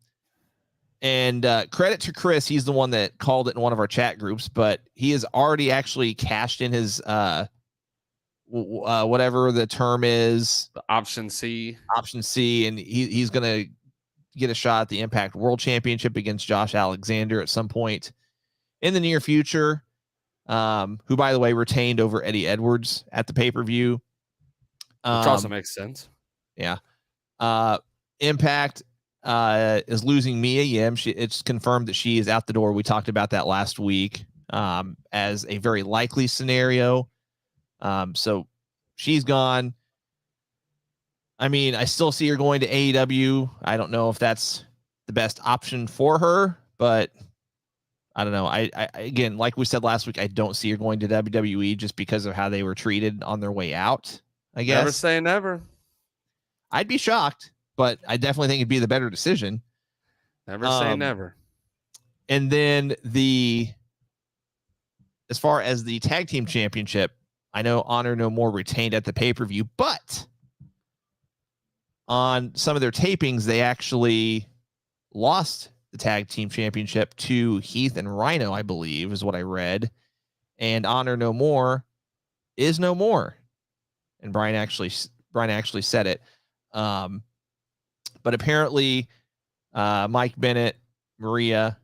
S1: credit to Chris. He's the one that called it in one of our chat groups, but he has already actually cashed in his, whatever the term is,
S2: option C,
S1: and he's going to get a shot at the Impact World Championship against Josh Alexander at some point in the near future. Who, by the way, retained over Eddie Edwards at the pay-per-view.
S2: Which also makes sense.
S1: Yeah. Impact is losing Mia Yim. It's confirmed that she is out the door. We talked about that last week as a very likely scenario. So she's gone. I mean, I still see her going to AEW. I don't know if that's the best option for her, but I don't know. I again, like we said last week, I don't see her going to WWE just because of how they were treated on their way out, I guess.
S2: Never say never.
S1: I'd be shocked, but I definitely think it'd be the better decision.
S2: Never say never.
S1: And then as far as the tag team championship, I know Honor No More retained at the pay-per-view, but on some of their tapings, they actually lost the tag team championship to Heath and Rhino, I believe, is what I read. And Honor No More is no more. And Brian actually said it. But apparently, Mike Bennett, Maria,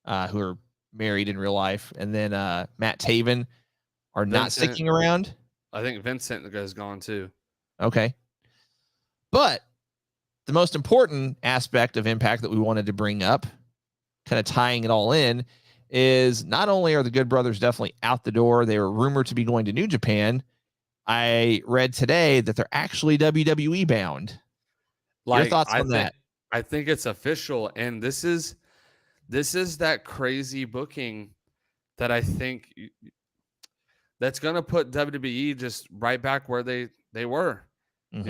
S1: who are married in real life, and then Matt Taven are not sticking around.
S2: I think Vincent is gone too.
S1: Okay. But the most important aspect of Impact that we wanted to bring up, kind of tying it all in, is not only are the Good Brothers definitely out the door, they were rumored to be going to New Japan. I read today that they're actually WWE bound. Your thoughts on that?
S2: I think it's official, and this is that crazy booking that I think that's going to put WWE just right back where they were.
S1: Mm-hmm.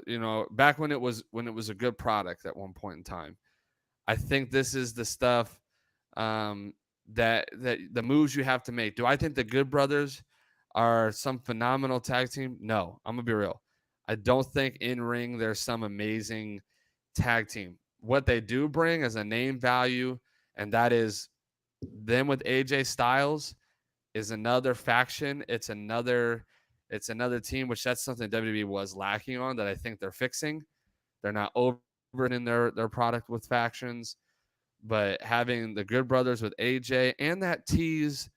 S2: You know, back when it was a good product at one point in time. I think this is the stuff that the moves you have to make. Do I think the Good Brothers are some phenomenal tag team? No, I'm gonna be real. I don't think in ring there's some amazing tag team. What they do bring is a name value, and that is them with AJ Styles is another faction. It's another team, which that's something WWE was lacking on that I think they're fixing. They're not over in their product with factions, but having the Good Brothers with AJ and that tease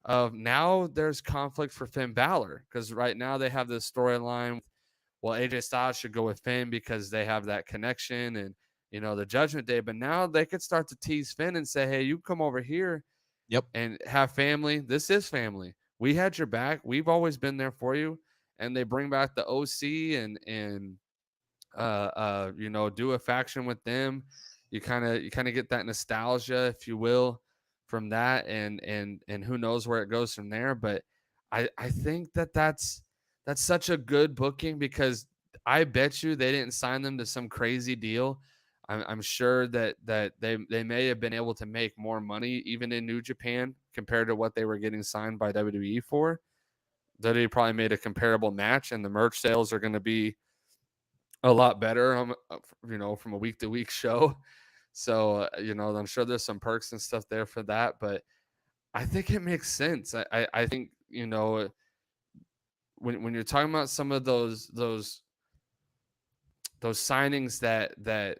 S2: of now there's conflict for Finn Balor, because right now they have this storyline. Well, AJ Styles should go with Finn because they have that connection and, you know, the Judgment Day. But now they could start to tease Finn and say, hey, you come over here and have family. This is family. We had your back. We've always been there for you. And they bring back the OC and you know, do a faction with them. You kind of get that nostalgia, if you will, from that, and who knows where it goes from there. But I think that's such a good booking, because I bet you they didn't sign them to some crazy deal. I'm sure that they may have been able to make more money even in New Japan compared to what they were getting signed by WWE for. WWE probably made a comparable match, and the merch sales are going to be a lot better, you know, from a week to week show. So, you know, I'm sure there's some perks and stuff there for that, but I think it makes sense. I think, you know, when you're talking about some of those signings that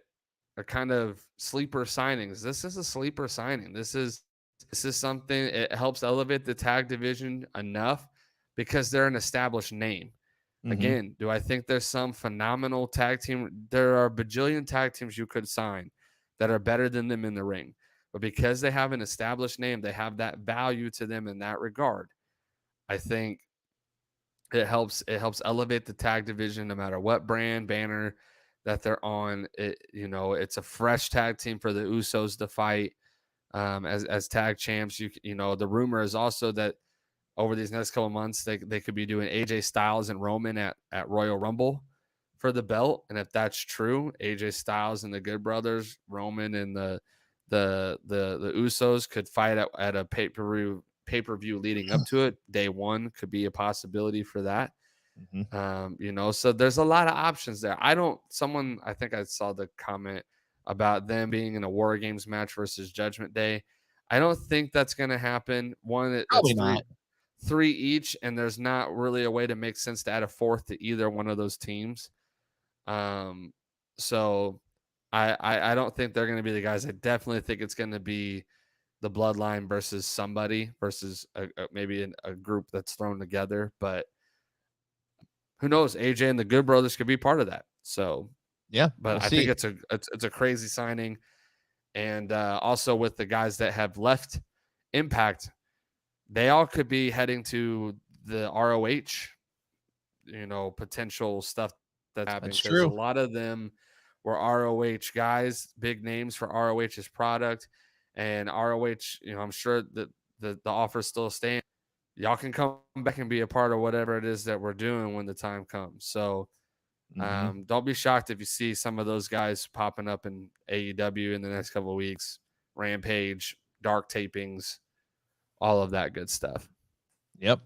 S2: are kind of sleeper signings, this is a sleeper signing. This is something, it helps elevate the tag division enough because they're an established name. Again, do I think there's some phenomenal tag team? There are a bajillion tag teams you could sign that are better than them in the ring. But because they have an established name, they have that value to them in that regard. I think it helps elevate the tag division no matter what brand banner that they're on. It's a fresh tag team for the Usos to fight as tag champs. The rumor is also that over these next couple of months, they could be doing AJ Styles and Roman at Royal Rumble for the belt. And if that's true, AJ Styles and the Good Brothers, Roman and the Usos could fight at a pay-per-view leading up to it. Day one could be a possibility for that. So there's a lot of options there. I think I saw the comment about them being in a War Games match versus Judgment Day. I don't think that's going to happen.
S1: Probably not.
S2: Three each, and there's not really a way to make sense to add a fourth to either one of those teams. So I don't think they're going to be the guys. I definitely think it's going to be the Bloodline versus somebody versus maybe a group that's thrown together. But who knows? AJ and the Good Brothers could be part of that. So
S1: yeah,
S2: but I think it's a crazy signing, and also with the guys that have left Impact, they all could be heading to the ROH, potential stuff that's happening.
S1: That's true.
S2: A lot of them were ROH guys, big names for ROH's product. And ROH, I'm sure that the offer's still staying. Y'all can come back and be a part of whatever it is that we're doing when the time comes. So don't be shocked if you see some of those guys popping up in AEW in the next couple of weeks. Rampage, dark tapings, all of that good stuff.
S1: Yep.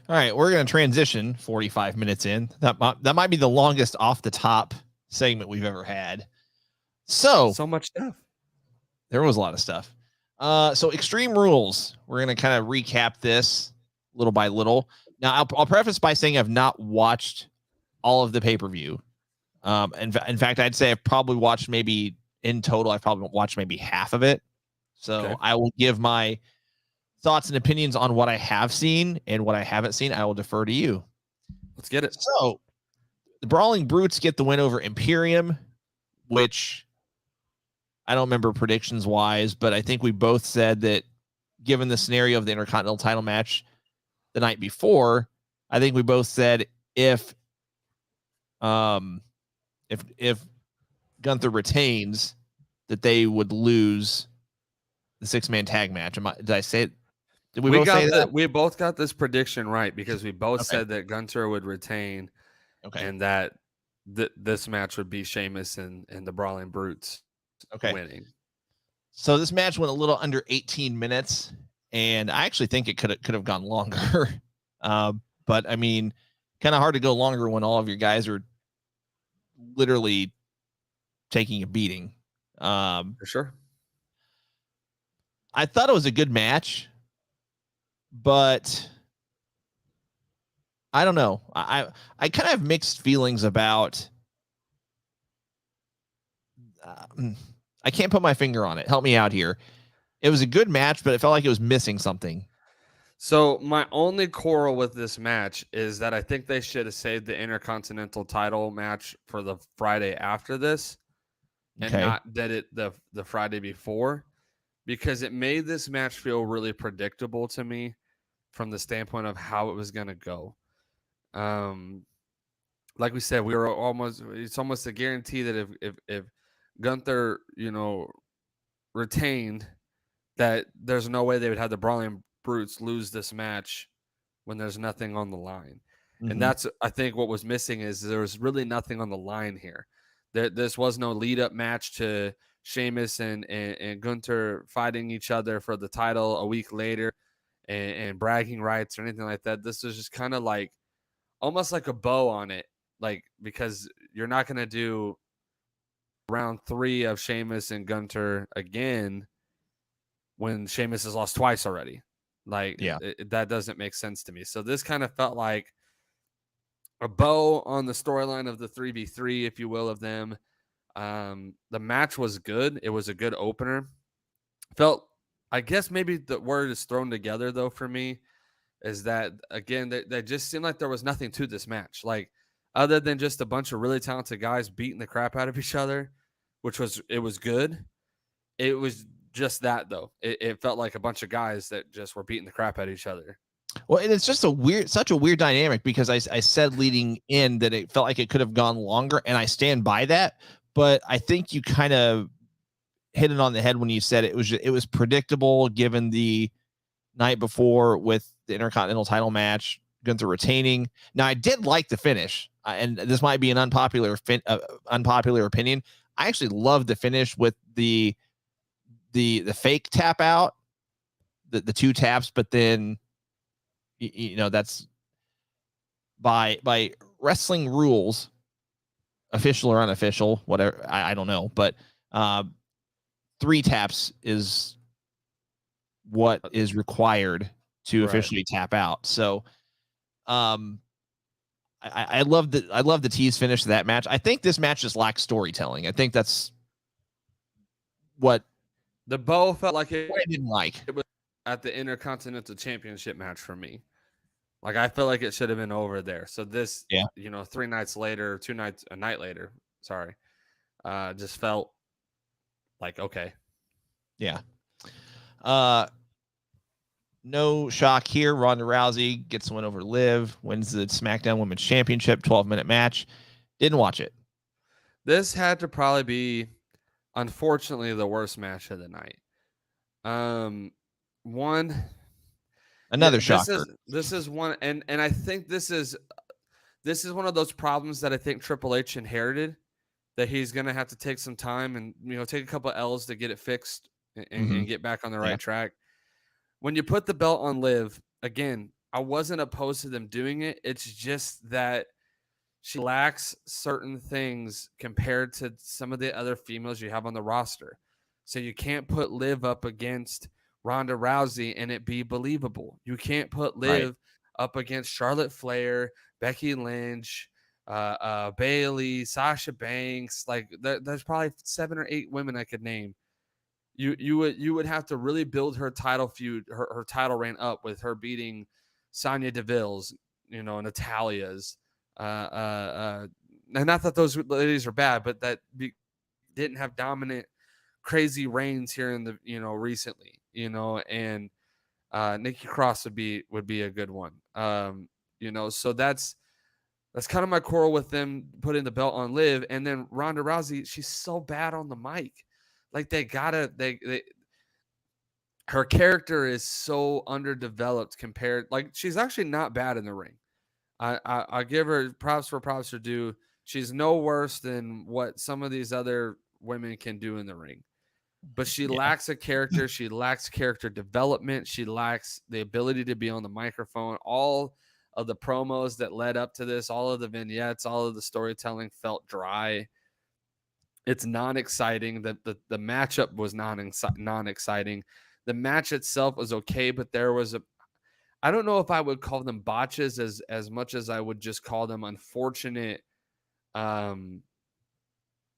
S1: All right, we're going to transition 45 minutes in. That might be the longest off the top segment we've ever had. So
S2: much stuff.
S1: There was a lot of stuff. So Extreme Rules, we're going to kind of recap this little by little. Now, I'll preface by saying I've not watched all of the pay-per-view. In fact, I'd say I've probably watched maybe in total, I've probably watched maybe half of it. So okay. I will give my thoughts and opinions on what I have seen and what I haven't seen. I will defer to you.
S2: Let's get it.
S1: So the Brawling Brutes get the win over Imperium, which I don't remember predictions wise, but I think we both said that given the scenario of the Intercontinental title match the night before, I think we both said if Gunther retains, that they would lose the 6-man tag match. Did I say it? Did we both say that?
S2: We both got this prediction right because we both said that Gunther would retain, and that this match would be Sheamus and the Brawling Brutes winning.
S1: So this match went a little under 18 minutes, and I actually think it could have gone longer. But I mean, kind of hard to go longer when all of your guys are literally taking a beating.
S2: For sure.
S1: I thought it was a good match, but I don't know. I kind of have mixed feelings about. I can't put my finger on it. Help me out here. It was a good match, but it felt like it was missing something.
S2: So my only quarrel with this match is that I think they should have saved the Intercontinental title match for the Friday after this, and not did it the Friday before, because it made this match feel really predictable to me from the standpoint of how it was going to go. Like we said, it's almost a guarantee that if Gunther, retained, that there's no way they would have the Brawling Brutes lose this match when there's nothing on the line. Mm-hmm. And that's, I think, what was missing is there was really nothing on the line here. This was no lead-up match to Sheamus and Gunther fighting each other for the title a week later and bragging rights or anything like that. This was just kind of like almost like a bow on it, like, because you're not going to do round 3 of Sheamus and Gunther again when Sheamus has lost twice already. Like, that doesn't make sense to me. So this kind of felt like a bow on the storyline of the 3v3, if you will, of them. The match was good. It was a good opener. Felt, I guess maybe the word is thrown together though for me is that again that just seemed like there was nothing to this match, like other than just a bunch of really talented guys beating the crap out of each other, which was it was good. It was just that though. It felt like a bunch of guys that just were beating the crap out of each other.
S1: Well, and it's just such a weird dynamic because I said leading in that it felt like it could have gone longer, and I stand by that. But I think you kind of hit it on the head when you said it was predictable given the night before with the Intercontinental title match, Gunther retaining. Now, I did like the finish, and this might be an unpopular opinion. I actually loved the finish with the fake tap out, the two taps, but then that's by wrestling rules, official or unofficial, whatever, I don't know, but 3 taps is what is required to officially tap out. So I love the tease finish to that match. I think this match just lacks storytelling. I think that's what
S2: the bow felt like
S1: I didn't like.
S2: It was at the Intercontinental Championship match for me. Like I feel like it should have been over there. So this, 3 nights later, a night later, sorry, just felt like okay.
S1: Yeah. No shock here. Ronda Rousey gets the win over Liv, wins the SmackDown Women's Championship, 12-minute match. Didn't watch it.
S2: This had to probably be, unfortunately, the worst match of the night.
S1: Another shocker.
S2: This is one, and I think this is one of those problems that I think Triple H inherited, that he's going to have to take some time and take a couple of L's to get it fixed and get back on the right track. When you put the belt on Liv, again, I wasn't opposed to them doing it. It's just that she lacks certain things compared to some of the other females you have on the roster. So you can't put Liv up against Ronda Rousey and it be believable. You can't put Liv up against Charlotte Flair, Becky Lynch, Bayley, Sasha Banks. Like there's probably 7 or 8 women I could name. You would have to really build her title feud, her title reign up with her beating Sonya Deville's, Natalia's. And not that those ladies are bad, but that didn't have dominant, crazy reigns here in the recently, and Nikki Cross would be a good one. So that's kind of my quarrel with them putting the belt on Liv. And then Ronda Rousey, she's so bad on the mic. Like her character is so underdeveloped compared. Like she's actually not bad in the ring. I give her props for props are due. She's no worse than what some of these other women can do in the ring. But she lacks a character. She lacks character development. She lacks the ability to be on the microphone. All of the promos that led up to this, all of the vignettes, all of the storytelling felt dry. It's non-exciting. The matchup was non-exciting. The match itself was okay, but there was I don't know if I would call them botches as much as I would just call them unfortunate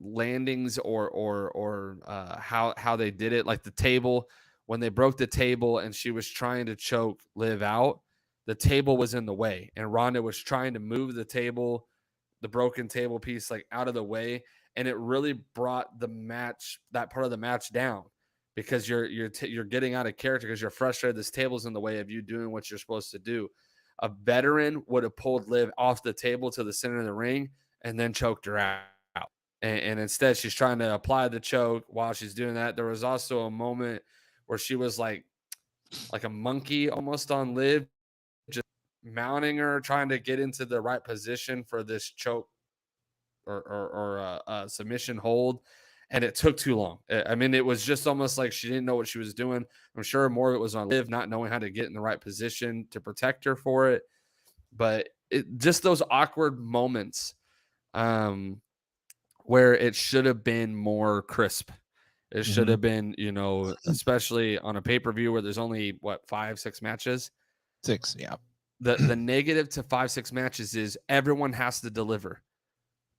S2: landings or how they did it. Like the table, when they broke the table and she was trying to choke Liv out, the table was in the way, and Ronda was trying to move the table, the broken table piece, like out of the way, and it really brought the match, that part of the match, down. Because you're getting out of character because you're frustrated. This table's in the way of you doing what you're supposed to do. A veteran would have pulled Liv off the table to the center of the ring and then choked her out. And instead, she's trying to apply the choke while she's doing that. There was also a moment where she was like a monkey almost on Liv, just mounting her, trying to get into the right position for this choke or submission hold. And it took too long. I mean, it was just almost like she didn't know what she was doing. I'm sure more of it was on Liv not knowing how to get in the right position to protect her for it. But just those awkward moments where it should have been more crisp. It should have been, especially on a pay-per-view where there's only, 5-6 matches?
S1: 6, yeah.
S2: the negative to 5-6 matches is everyone has to deliver,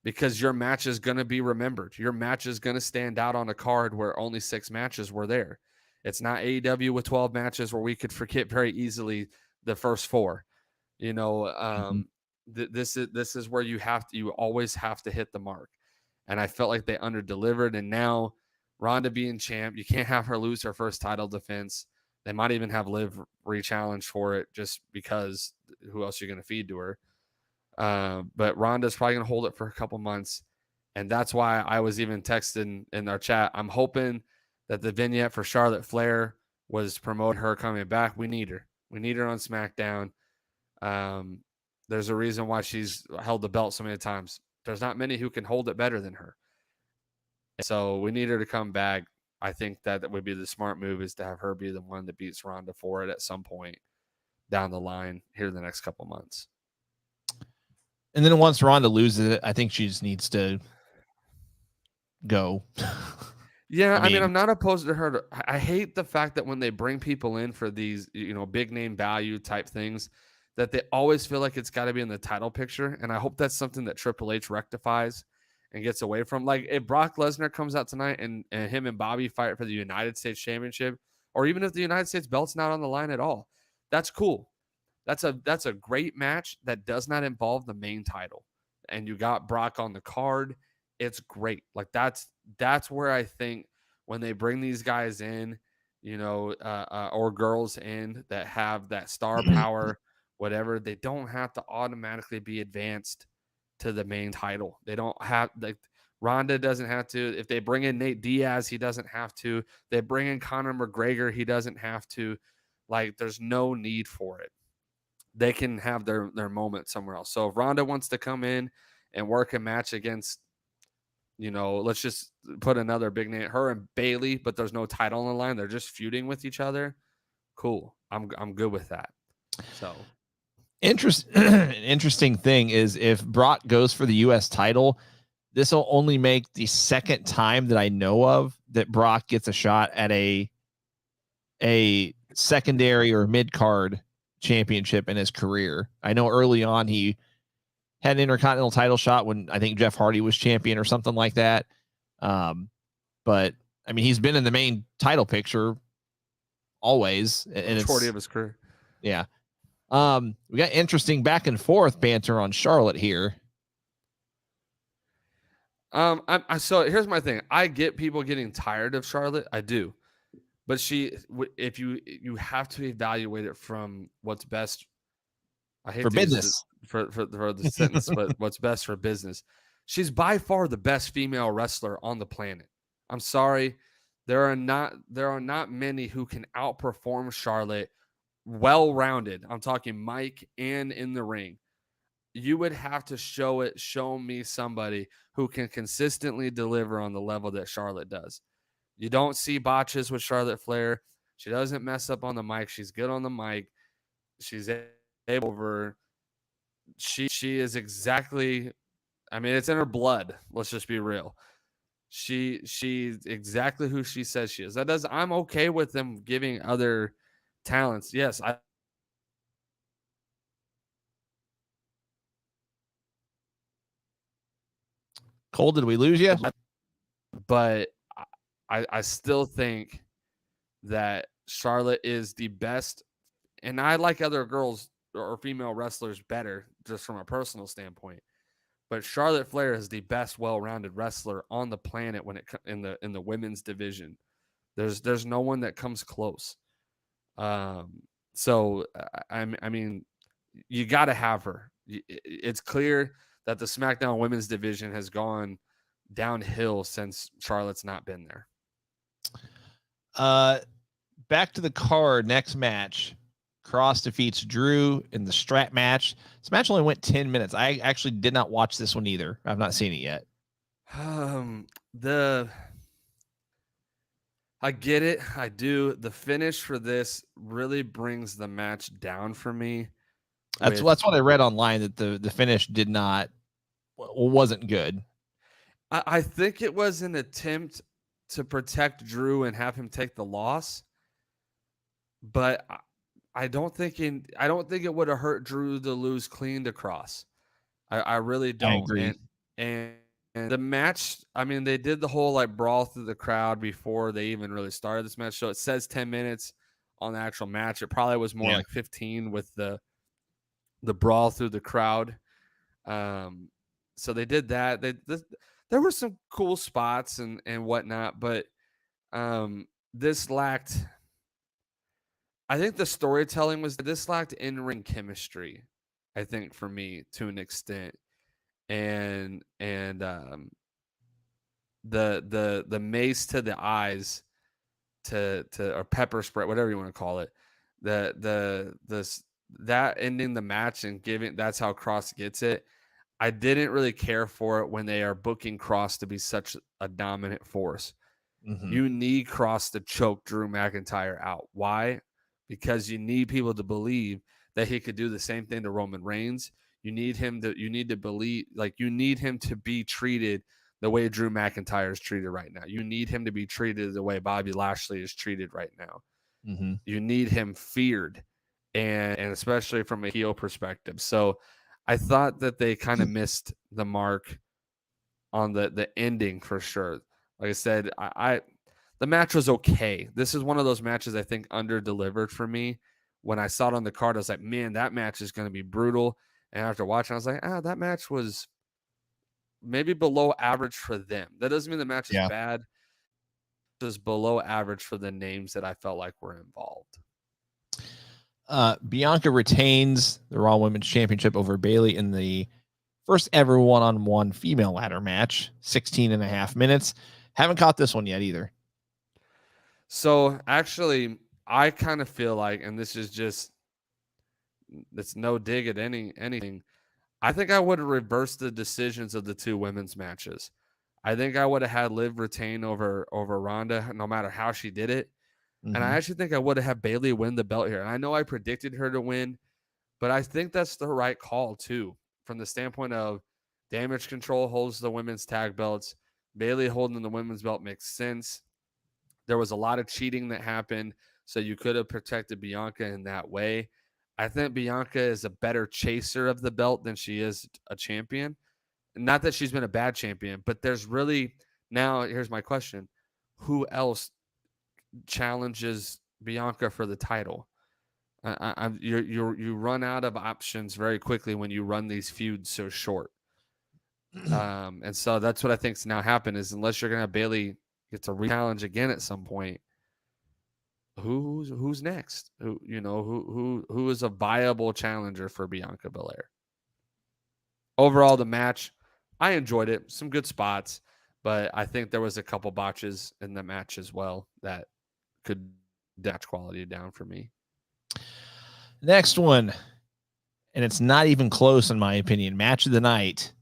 S2: because your match is going to be remembered. Your match is going to stand out on a card where only 6 matches were there. It's not AEW with 12 matches where we could forget very easily the first 4. You know, this is where you always have to hit the mark. And I felt like they under-delivered. And now Ronda being champ, you can't have her lose her first title defense. They might even have Liv re-challenge for it, just because who else are you going to feed to her? But Ronda's probably going to hold it for a couple months. And that's why I was even texting in our chat. I'm hoping that the vignette for Charlotte Flair was promote her coming back. We need her. We need her on SmackDown. There's a reason why she's held the belt so many times. There's not many who can hold it better than her. So we need her to come back. I think that would be the smart move, is to have her be the one that beats Ronda for it at some point down the line here in the next couple months.
S1: And then once Ronda loses it, I think she just needs to go.
S2: Yeah, I mean, I'm not opposed to her. I hate the fact that when they bring people in for these, big name value type things, that they always feel like it's got to be in the title picture. And I hope that's something that Triple H rectifies and gets away from. Like, if Brock Lesnar comes out tonight and him and Bobby fight for the United States Championship, or even if the United States belt's not on the line at all, that's cool. That's a great match that does not involve the main title. And you got Brock on the card. It's great. Like, that's where I think when they bring these guys in, or girls in that have that star power, whatever, they don't have to automatically be advanced to the main title. They don't have, like, Ronda doesn't have to. If they bring in Nate Diaz, he doesn't have to. They bring in Conor McGregor, he doesn't have to. Like, there's no need for it. They can have their moment somewhere else. So if Ronda wants to come in and work a match against, let's just put another big name, her and Bayley, but there's no title on the line, they're just feuding with each other. Cool. I'm good with that. So
S1: interesting thing is, if Brock goes for the US title, this will only make the second time that I know of that Brock gets a shot at a secondary or mid-card championship in his career. I know early on he had an Intercontinental title shot when I think Jeff Hardy was champion or something like that. But I mean, he's been in the main title picture always, and it's
S2: majority of his career.
S1: Yeah. We got interesting back and forth banter on Charlotte here.
S2: So here's my thing. I get people getting tired of Charlotte. I do. But if you have to evaluate it from what's best. I hate
S1: for business
S2: for the sentence, but what's best for business. She's by far the best female wrestler on the planet. I'm sorry, there are not many who can outperform Charlotte. Well-rounded. I'm talking mic and in the ring. You would have to show me somebody who can consistently deliver on the level that Charlotte does. You don't see botches with Charlotte Flair. She doesn't mess up on the mic. She's good on the mic. She's able over. She is exactly, I mean, it's in her blood. Let's just be real. She's exactly who she says she is. I'm okay with them giving other talents. Yes,
S1: Cole, did we lose you?
S2: But I still think that Charlotte is the best, and I like other girls or female wrestlers better just from a personal standpoint. But Charlotte Flair is the best well-rounded wrestler on the planet when it in the women's division. There's no one that comes close. So I mean, you got to have her. It's clear that the SmackDown women's division has gone downhill since Charlotte's not been there.
S1: Back to the card. Next match, Cross defeats Drew in the strap match. This match only went 10 minutes. I actually did not watch this one either. I've not seen it yet.
S2: I get it. I do. The finish for this really brings the match down for me.
S1: That's what I read online, that the finish wasn't good.
S2: I think it was an attempt to protect Drew and have him take the loss. But I don't think it would have hurt Drew to lose clean to Cross. I really
S1: I
S2: don't.
S1: agree.
S2: And the match, I mean, they did the whole like brawl through the crowd before they even really started this match. So it says 10 minutes on the actual match. It probably was more
S1: Yeah.
S2: like 15 with the brawl through the crowd. So they did that. There were some cool spots and whatnot, but this lacked. I think the storytelling was this lacked in ring chemistry. I think for me to an extent, and the mace to the eyes to or pepper spray, whatever you want to call it, that ending the match and giving that's how Cross gets it. I didn't really care for it when they are booking Cross to be such a dominant force.
S1: Mm-hmm.
S2: You need Cross to choke Drew McIntyre out. Why? Because you need people to believe that he could do the same thing to Roman Reigns. You need to believe, like, you need him to be treated the way Drew McIntyre is treated right now. You need him to be treated the way Bobby Lashley is treated right now.
S1: Mm-hmm.
S2: You need him feared, and especially from a heel perspective. So I thought that they kind of missed the mark on the ending for sure. Like I said, I the match was okay. This is one of those matches I think under delivered for me. When I saw it on the card, I was like, man, that match is going to be brutal. And after watching, I was like, that match was maybe below average for them. That doesn't mean the match is
S1: Yeah.
S2: bad. Just below average for the names that I felt like were involved.
S1: Bianca retains the Raw Women's Championship over Bayley in the first ever one-on-one female ladder match, 16 and a half minutes. Haven't caught this one yet either.
S2: So actually, I kind of feel like, and this is just, it's no dig at anything. I think I would have reversed the decisions of the two women's matches. I think I would have had Liv retain over Ronda, no matter how she did it.
S1: Mm-hmm.
S2: And I actually think I would have had Bayley win the belt here. And I know I predicted her to win, but I think that's the right call too, from the standpoint of Damage Control holds the women's tag belts. Bayley holding the women's belt makes sense. There was a lot of cheating that happened, so you could have protected Bianca in that way. I think Bianca is a better chaser of the belt than she is a champion. Not that she's been a bad champion, but there's really, now here's my question. Who else challenges Bianca for the title? You run out of options very quickly when you run these feuds so short. And so that's what I think's now happened is unless you're going to have Bayley get to re-challenge again at some point, who's next? Who is a viable challenger for Bianca Belair? Overall, the match, I enjoyed it. Some good spots, but I think there was a couple botches in the match as well that could match quality down for me.
S1: Next one, and it's not even close in my opinion. Match of the night.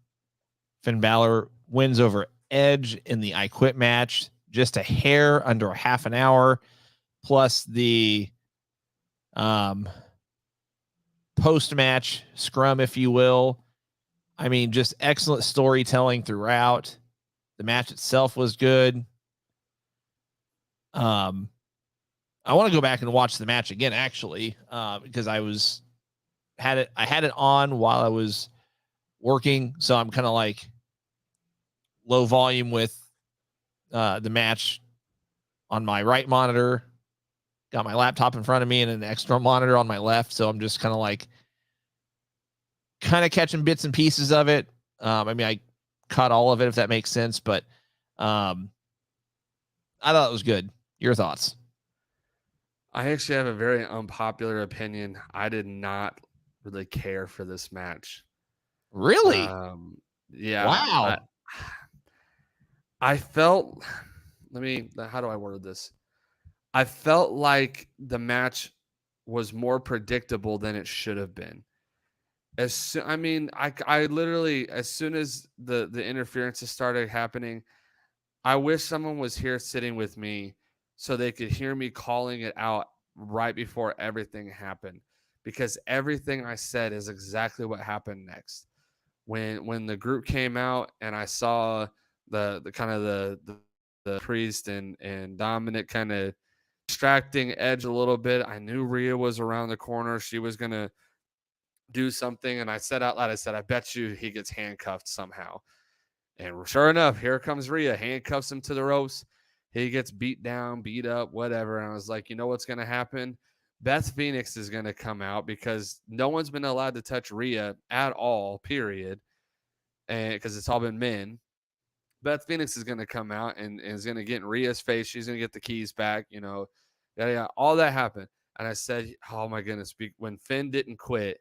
S1: Finn Balor wins over Edge in the I Quit match, just a hair under a half an hour, plus the post-match scrum, if you will. I mean, just excellent storytelling throughout. The match itself was good. I want to go back and watch the match again, actually, because I had it on while I was working, so I'm kind of like low volume with the match on my right monitor. Got my laptop in front of me and an external monitor on my left, so I'm just kind of catching bits and pieces of it. I mean, I caught all of it, if that makes sense, but I thought it was good. Your thoughts?
S2: I actually have a very unpopular opinion. I did not really care for this match.
S1: Really?
S2: Yeah.
S1: Wow.
S2: I felt, how do I word this? I felt like the match was more predictable than it should have been. I literally, as soon as the interferences started happening, I wish someone was here sitting with me so they could hear me calling it out right before everything happened, because everything I said is exactly what happened next. When the group came out and I saw the priest and Dominic kind of distracting Edge a little bit. I knew Rhea was around the corner. She was going to do something. And I said out loud, I said, I bet you he gets handcuffed somehow. And sure enough, here comes Rhea, handcuffs him to the ropes. He gets beat down, beat up, whatever. And I was like, you know what's going to happen? Beth Phoenix is going to come out because no one's been allowed to touch Rhea at all, period. And because it's all been men. Beth Phoenix is going to come out and is going to get in Rhea's face. She's going to get the keys back, all that happened. And I said, oh my goodness, when Finn didn't quit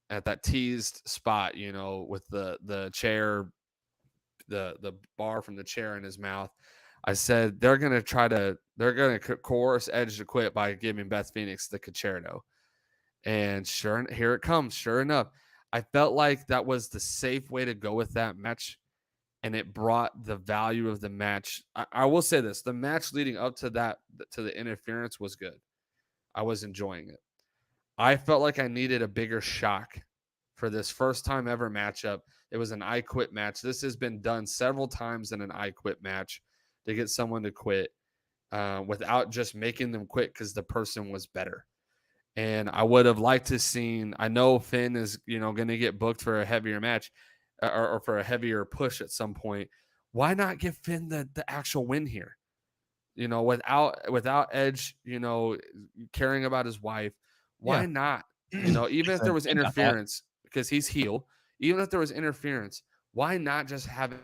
S2: at that teased spot, with the chair, the bar from the chair in his mouth, I said, they're going to coerce Edge to quit by giving Beth Phoenix the concerto. And here it comes. Sure enough, I felt like that was the safe way to go with that match. And it brought the value of the match. I will say this, the match leading up to the interference was good. I was enjoying it. I felt like I needed a bigger shock for this first time ever matchup. It was an I quit match. This has been done several times in an I quit match to get someone to quit without just making them quit because the person was better. And I would have liked to seen, I know Finn is, going to get booked for a heavier match or for a heavier push at some point. Why not give Finn the actual win here? Without Edge, caring about his wife. Why not? Even if there was interference, because he's heel, even if there was interference, why not just have it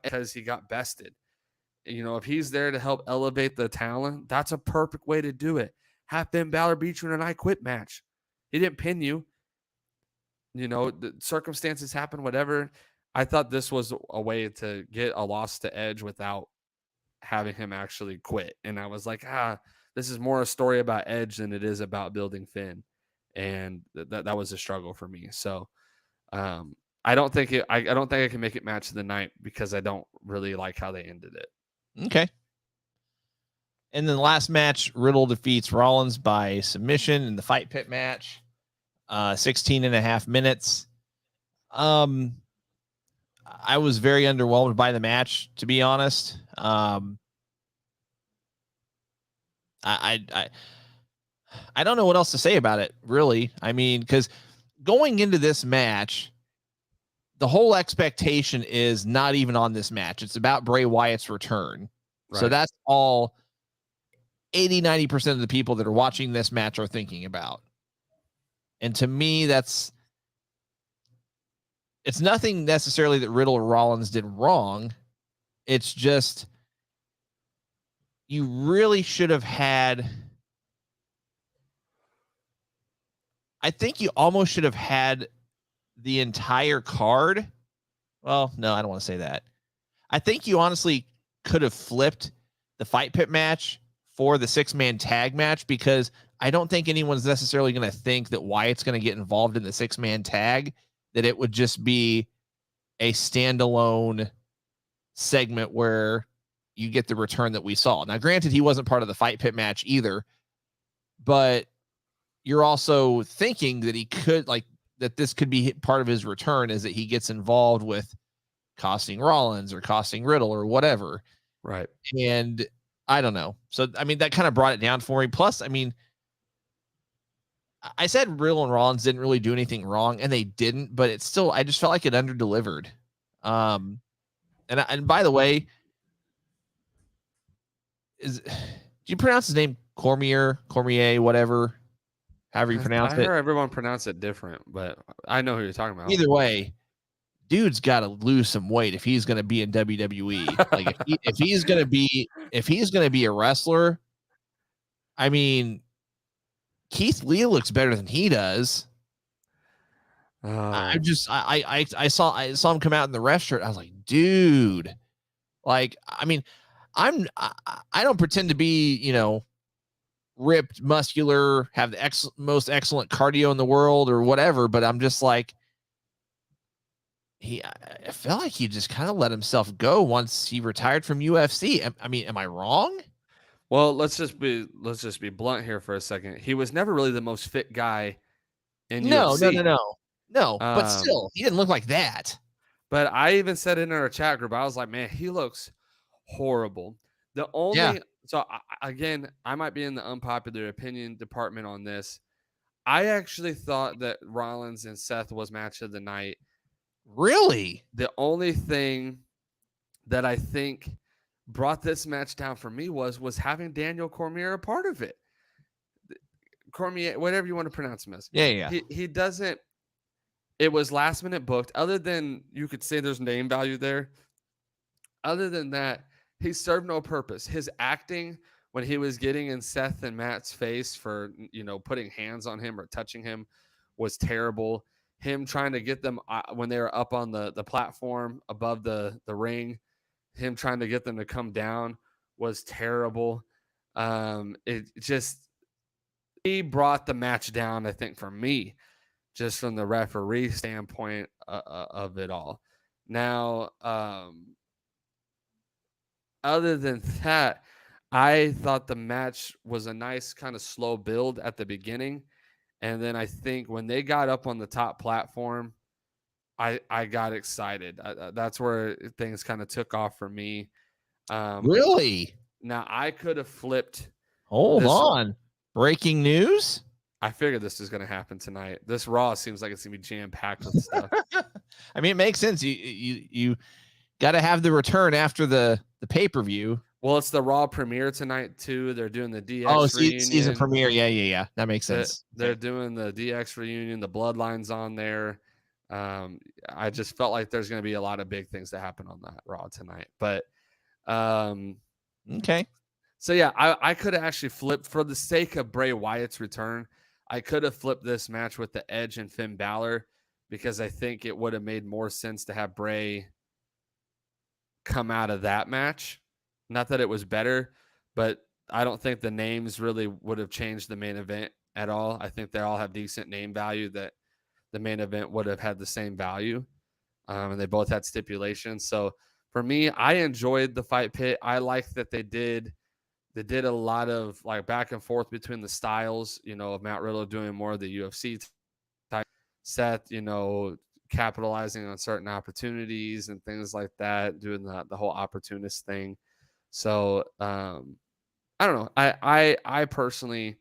S2: because he got bested? If he's there to help elevate the talent, that's a perfect way to do it. Have Finn Balor beat you in an I Quit match. He didn't pin you. The circumstances happen, whatever. I thought this was a way to get a loss to Edge without having him actually quit. And I was like, this is more a story about Edge than it is about building Finn. And that was a struggle for me. So I don't think I can make it match of the night because I don't really like how they ended it.
S1: Okay. And then the last match, Riddle defeats Rollins by submission in the Fight Pit match. 16 and a half minutes. I was very underwhelmed by the match, to be honest. I don't know what else to say about it, really. I mean, because going into this match, the whole expectation is not even on this match. It's about Bray Wyatt's return. Right. So that's all 80-90% of the people that are watching this match are thinking about. And to me, it's nothing necessarily that Riddle or Rollins did wrong. It's just you really should have had. I think you almost should have had the entire card. Well, no, I don't want to say that. I think you honestly could have flipped the Fight Pit match for the 6-man tag match because I don't think anyone's necessarily going to think that Wyatt's going to get involved in the 6-man tag, that it would just be a standalone segment where you get the return that we saw. Now, granted, he wasn't part of the Fight Pit match either, but you're also thinking that he could, that this could be part of his return is that he gets involved with costing Rollins or costing Riddle or whatever.
S2: Right.
S1: And I don't know. So, I mean, that kind of brought it down for me. Plus, I mean, I said Riddle and Rollins didn't really do anything wrong, and they didn't, but it's still, I just felt like it underdelivered. And by the way, do you pronounce his name Cormier, whatever, however you pronounce it?
S2: I heard everyone pronounce it different, but I know who you're talking about.
S1: Either way, dude's got to lose some weight if he's going to be in WWE. Like if he's going to be a wrestler, I mean, Keith Lee looks better than he does. I saw him come out in the ref shirt. I was like, dude, like, I mean, I don't pretend to be, ripped, muscular, have the most excellent cardio in the world or whatever, but I'm just like, I felt like he just kind of let himself go once he retired from UFC. I mean, am I wrong?
S2: Well, let's just be blunt here for a second. He was never really the most fit guy in UFC.
S1: No, but still, he didn't look like that.
S2: But I even said in our chat group, I was like, man, he looks horrible. The So again, I might be in the unpopular opinion department on this. I actually thought that Rollins and Seth was match of the night.
S1: Really?
S2: The only thing that I think brought this match down for me was having Daniel Cormier a part of it. Cormier, whatever you want to pronounce him as.
S1: Yeah.
S2: He doesn't. It was last minute booked. Other than you could say there's name value there. Other than that, he served no purpose. His acting when he was getting in Seth and Matt's face for putting hands on him or touching him was terrible. Him trying to get them when they were up on the platform above the ring, him trying to get them to come down was terrible. It just he brought the match down, I think, for me, just from the referee standpoint of it all. Now, other than that, I thought the match was a nice kind of slow build at the beginning. And then I think when they got up on the top platform, I got excited. That's where things kind of took off for me.
S1: Really?
S2: Now, I could have flipped.
S1: Hold on. Breaking news?
S2: I figured this was going to happen tonight. This Raw seems like it's going to be jam-packed with stuff.
S1: I mean, it makes sense. You got to have the return after the pay-per-view.
S2: Well, it's the Raw premiere tonight, too. They're doing the DX reunion.
S1: Season premiere. Yeah. That makes sense.
S2: They're doing the DX reunion. The Bloodline's on there. I just felt like there's going to be a lot of big things that happen on that Raw tonight. But
S1: okay.
S2: So, yeah, I could have actually flipped for the sake of Bray Wyatt's return. I could have flipped this match with the Edge and Finn Balor because I think it would have made more sense to have Bray come out of that match. Not that it was better, but I don't think the names really would have changed the main event at all. I think they all have decent name value that the main event would have had the same value. And they both had stipulations. So for me, I enjoyed the fight pit. I like that they did a lot of like back and forth between the styles, of Matt Riddle doing more of the UFC type, Seth, capitalizing on certain opportunities and things like that, doing the whole opportunist thing. So I don't know. I personally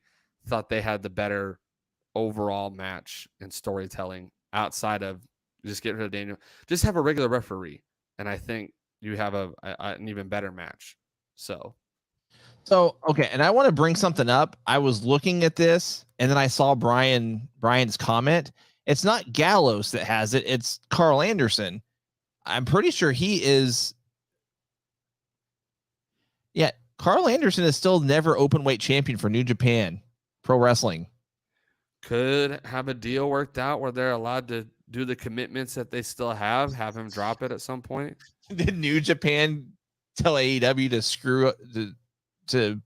S2: thought they had the better overall match and storytelling outside of just get rid of Daniel. Just have a regular referee, and I think you have an even better match. So
S1: okay, and I want to bring something up. I was looking at this, and then I saw Brian's comment. It's not Gallows that has it; it's Carl Anderson. I'm pretty sure he is. Yeah, Carl Anderson is still never open weight champion for New Japan Pro Wrestling.
S2: Could have a deal worked out where they're allowed to do the commitments that they still have him drop it at some point.
S1: Did New Japan tell AEW to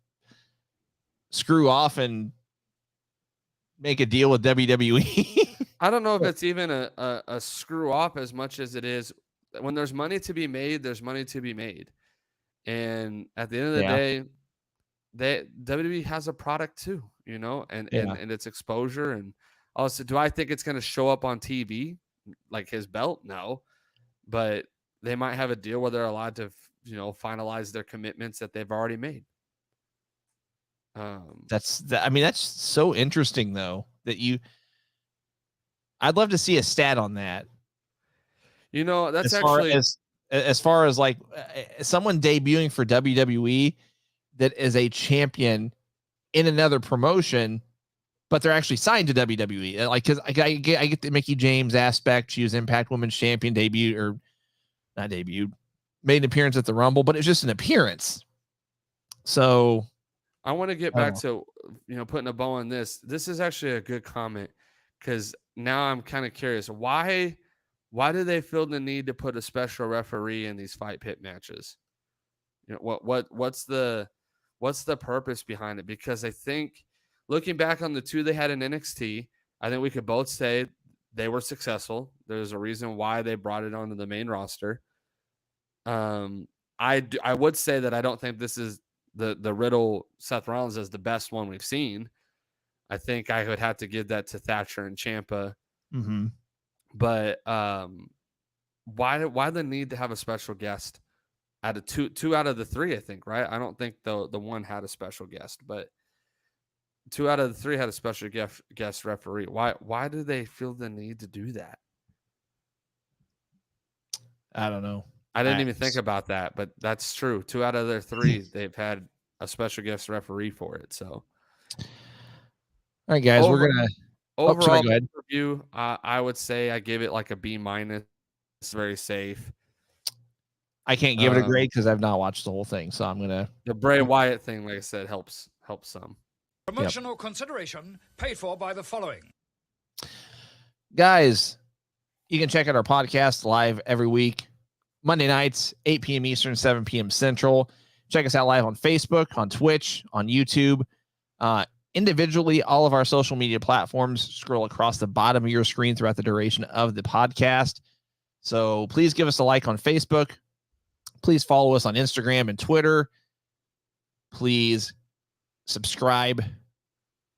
S1: screw off and make a deal with WWE?
S2: I don't know if it's even a screw off as much as it is when there's money to be made, there's money to be made. And at the end of the day, WWE has a product too, and its exposure. And also, do I think it's going to show up on TV like his belt? No, but they might have a deal where they're allowed to, finalize their commitments that they've already made.
S1: That's so interesting though I'd love to see a stat on that.
S2: That's
S1: as far as like someone debuting for WWE that is a champion in another promotion, but they're actually signed to WWE. Like, cause I get the Mickie James aspect. She was Impact Women's Champion, made an appearance at the Rumble, but it's just an appearance. So
S2: I want to get back to, putting a bow on this. This is actually a good comment because now I'm kind of curious. Why do they feel the need to put a special referee in these fight pit matches? What's the purpose behind it? Because I think looking back on the two they had in NXT, I think we could both say they were successful. There's a reason why they brought it onto the main roster. I would say that I don't think this is the Riddle Seth Rollins is the best one we've seen. I think I would have to give that to Thatcher and Ciampa.
S1: Mm-hmm.
S2: But why the need to have a special guest out of two out of the three, I think, right? I don't think the one had a special guest, but two out of the three had a special guest referee. Why do they feel the need to do that?
S1: I don't know.
S2: I didn't even think about that, but that's true. Two out of their three, they've had a special guest referee for it. So,
S1: all right, guys, we're gonna. Oh, sorry.
S2: Overall
S1: Go ahead.
S2: review, I would say I give it like a B minus. It's very safe.
S1: I can't give it a grade because I've not watched the whole thing, so I'm gonna.
S2: The Bray Wyatt thing, like I said, helps some.
S3: Promotional consideration paid for by the following.
S1: Guys, you can check out our podcast live every week, Monday nights, 8 p.m. Eastern, 7 p.m. Central. Check us out live on Facebook, on Twitch, on YouTube. Individually, all of our social media platforms scroll across the bottom of your screen throughout the duration of the podcast. So please give us a like on Facebook. Please follow us on Instagram and Twitter. Please subscribe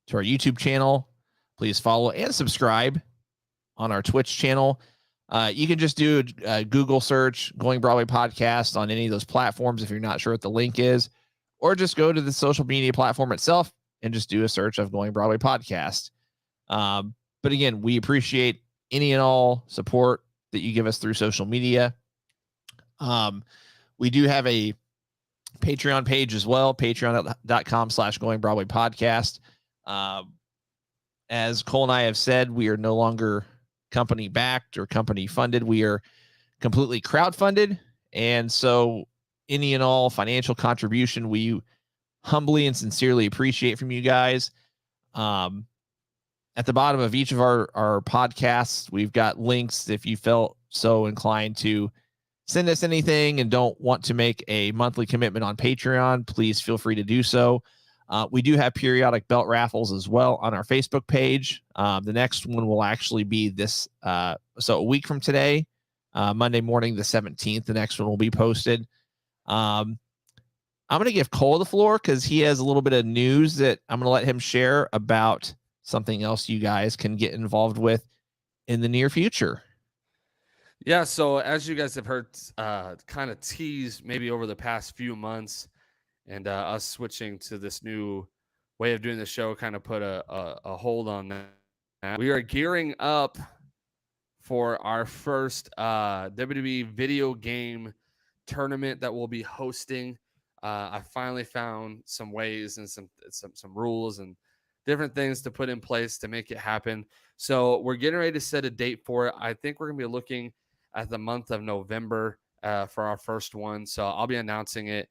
S1: to our YouTube channel. Please follow and subscribe on our Twitch channel. You can just do a Google search, Going Broadway Podcast on any of those platforms if you're not sure what the link is, or just go to the social media platform itself and just do a search of Going Broadway Podcast. But again, we appreciate any and all support that you give us through social media. We do have a Patreon page as well, patreon.com/GoingBrdwyPodcast. As Cole and I have said, we are no longer company backed or company funded. We are completely crowdfunded. And so any and all financial contribution we humbly and sincerely appreciate from you guys. At the bottom of each of our podcasts, we've got links if you felt so inclined to send us anything and don't want to make a monthly commitment on Patreon, please feel free to do so. We do have periodic belt raffles as well on our Facebook page. The next one will actually be this. So a week from today, Monday morning, the 17th, the next one will be posted. I'm going to give Cole the floor because he has a little bit of news that I'm going to let him share about something else you guys can get involved with in the near future.
S2: Yeah, so as you guys have heard, kind of teased maybe over the past few months, and us switching to this new way of doing the show kind of put a hold on that. We are gearing up for our first WWE video game tournament that we'll be hosting. I finally found some ways and some rules and different things to put in place to make it happen. So we're getting ready to set a date for it. I think we're going to be looking at the month of November for our first one. So I'll be announcing it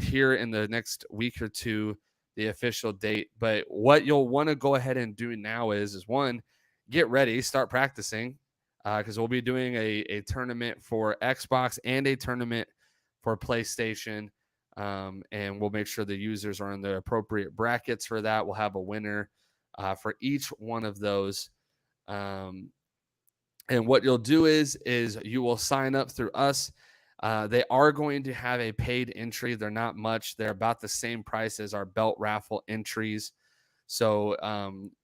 S2: here in the next week or two, the official date. But what you'll want to go ahead and do now is one, get ready, start practicing, because we'll be doing a tournament for Xbox and a tournament for PlayStation. And we'll make sure the users are in the appropriate brackets for that. We'll have a winner for each one of those. And what you'll do is you will sign up through us. They are going to have a paid entry. They're not much. They're about the same price as our belt raffle entries. So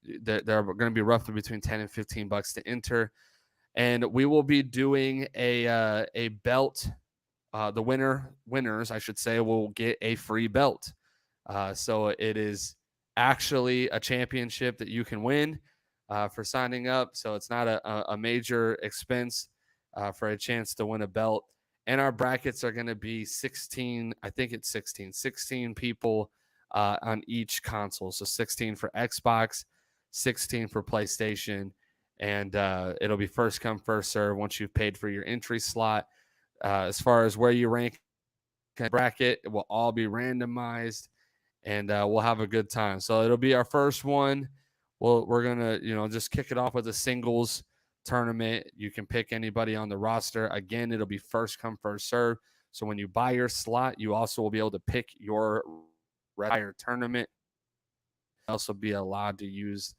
S2: they're going to be roughly between 10 and $15 to enter. And we will be doing a belt. The winners, I should say, will get a free belt. So it is actually a championship that you can win for signing up. So it's not a major expense for a chance to win a belt. And our brackets are going to be 16. I think it's 16 people on each console. So 16 for Xbox, 16 for PlayStation. And it'll be first come, first serve once you've paid for your entry slot. As far as where you rank in the bracket, it will all be randomized, and we'll have a good time. So it'll be our first one. We're gonna, just kick it off with a singles tournament. You can pick anybody on the roster. Again, it'll be first come, first serve. So when you buy your slot, you also will be able to pick your entire tournament. You'll also be allowed to use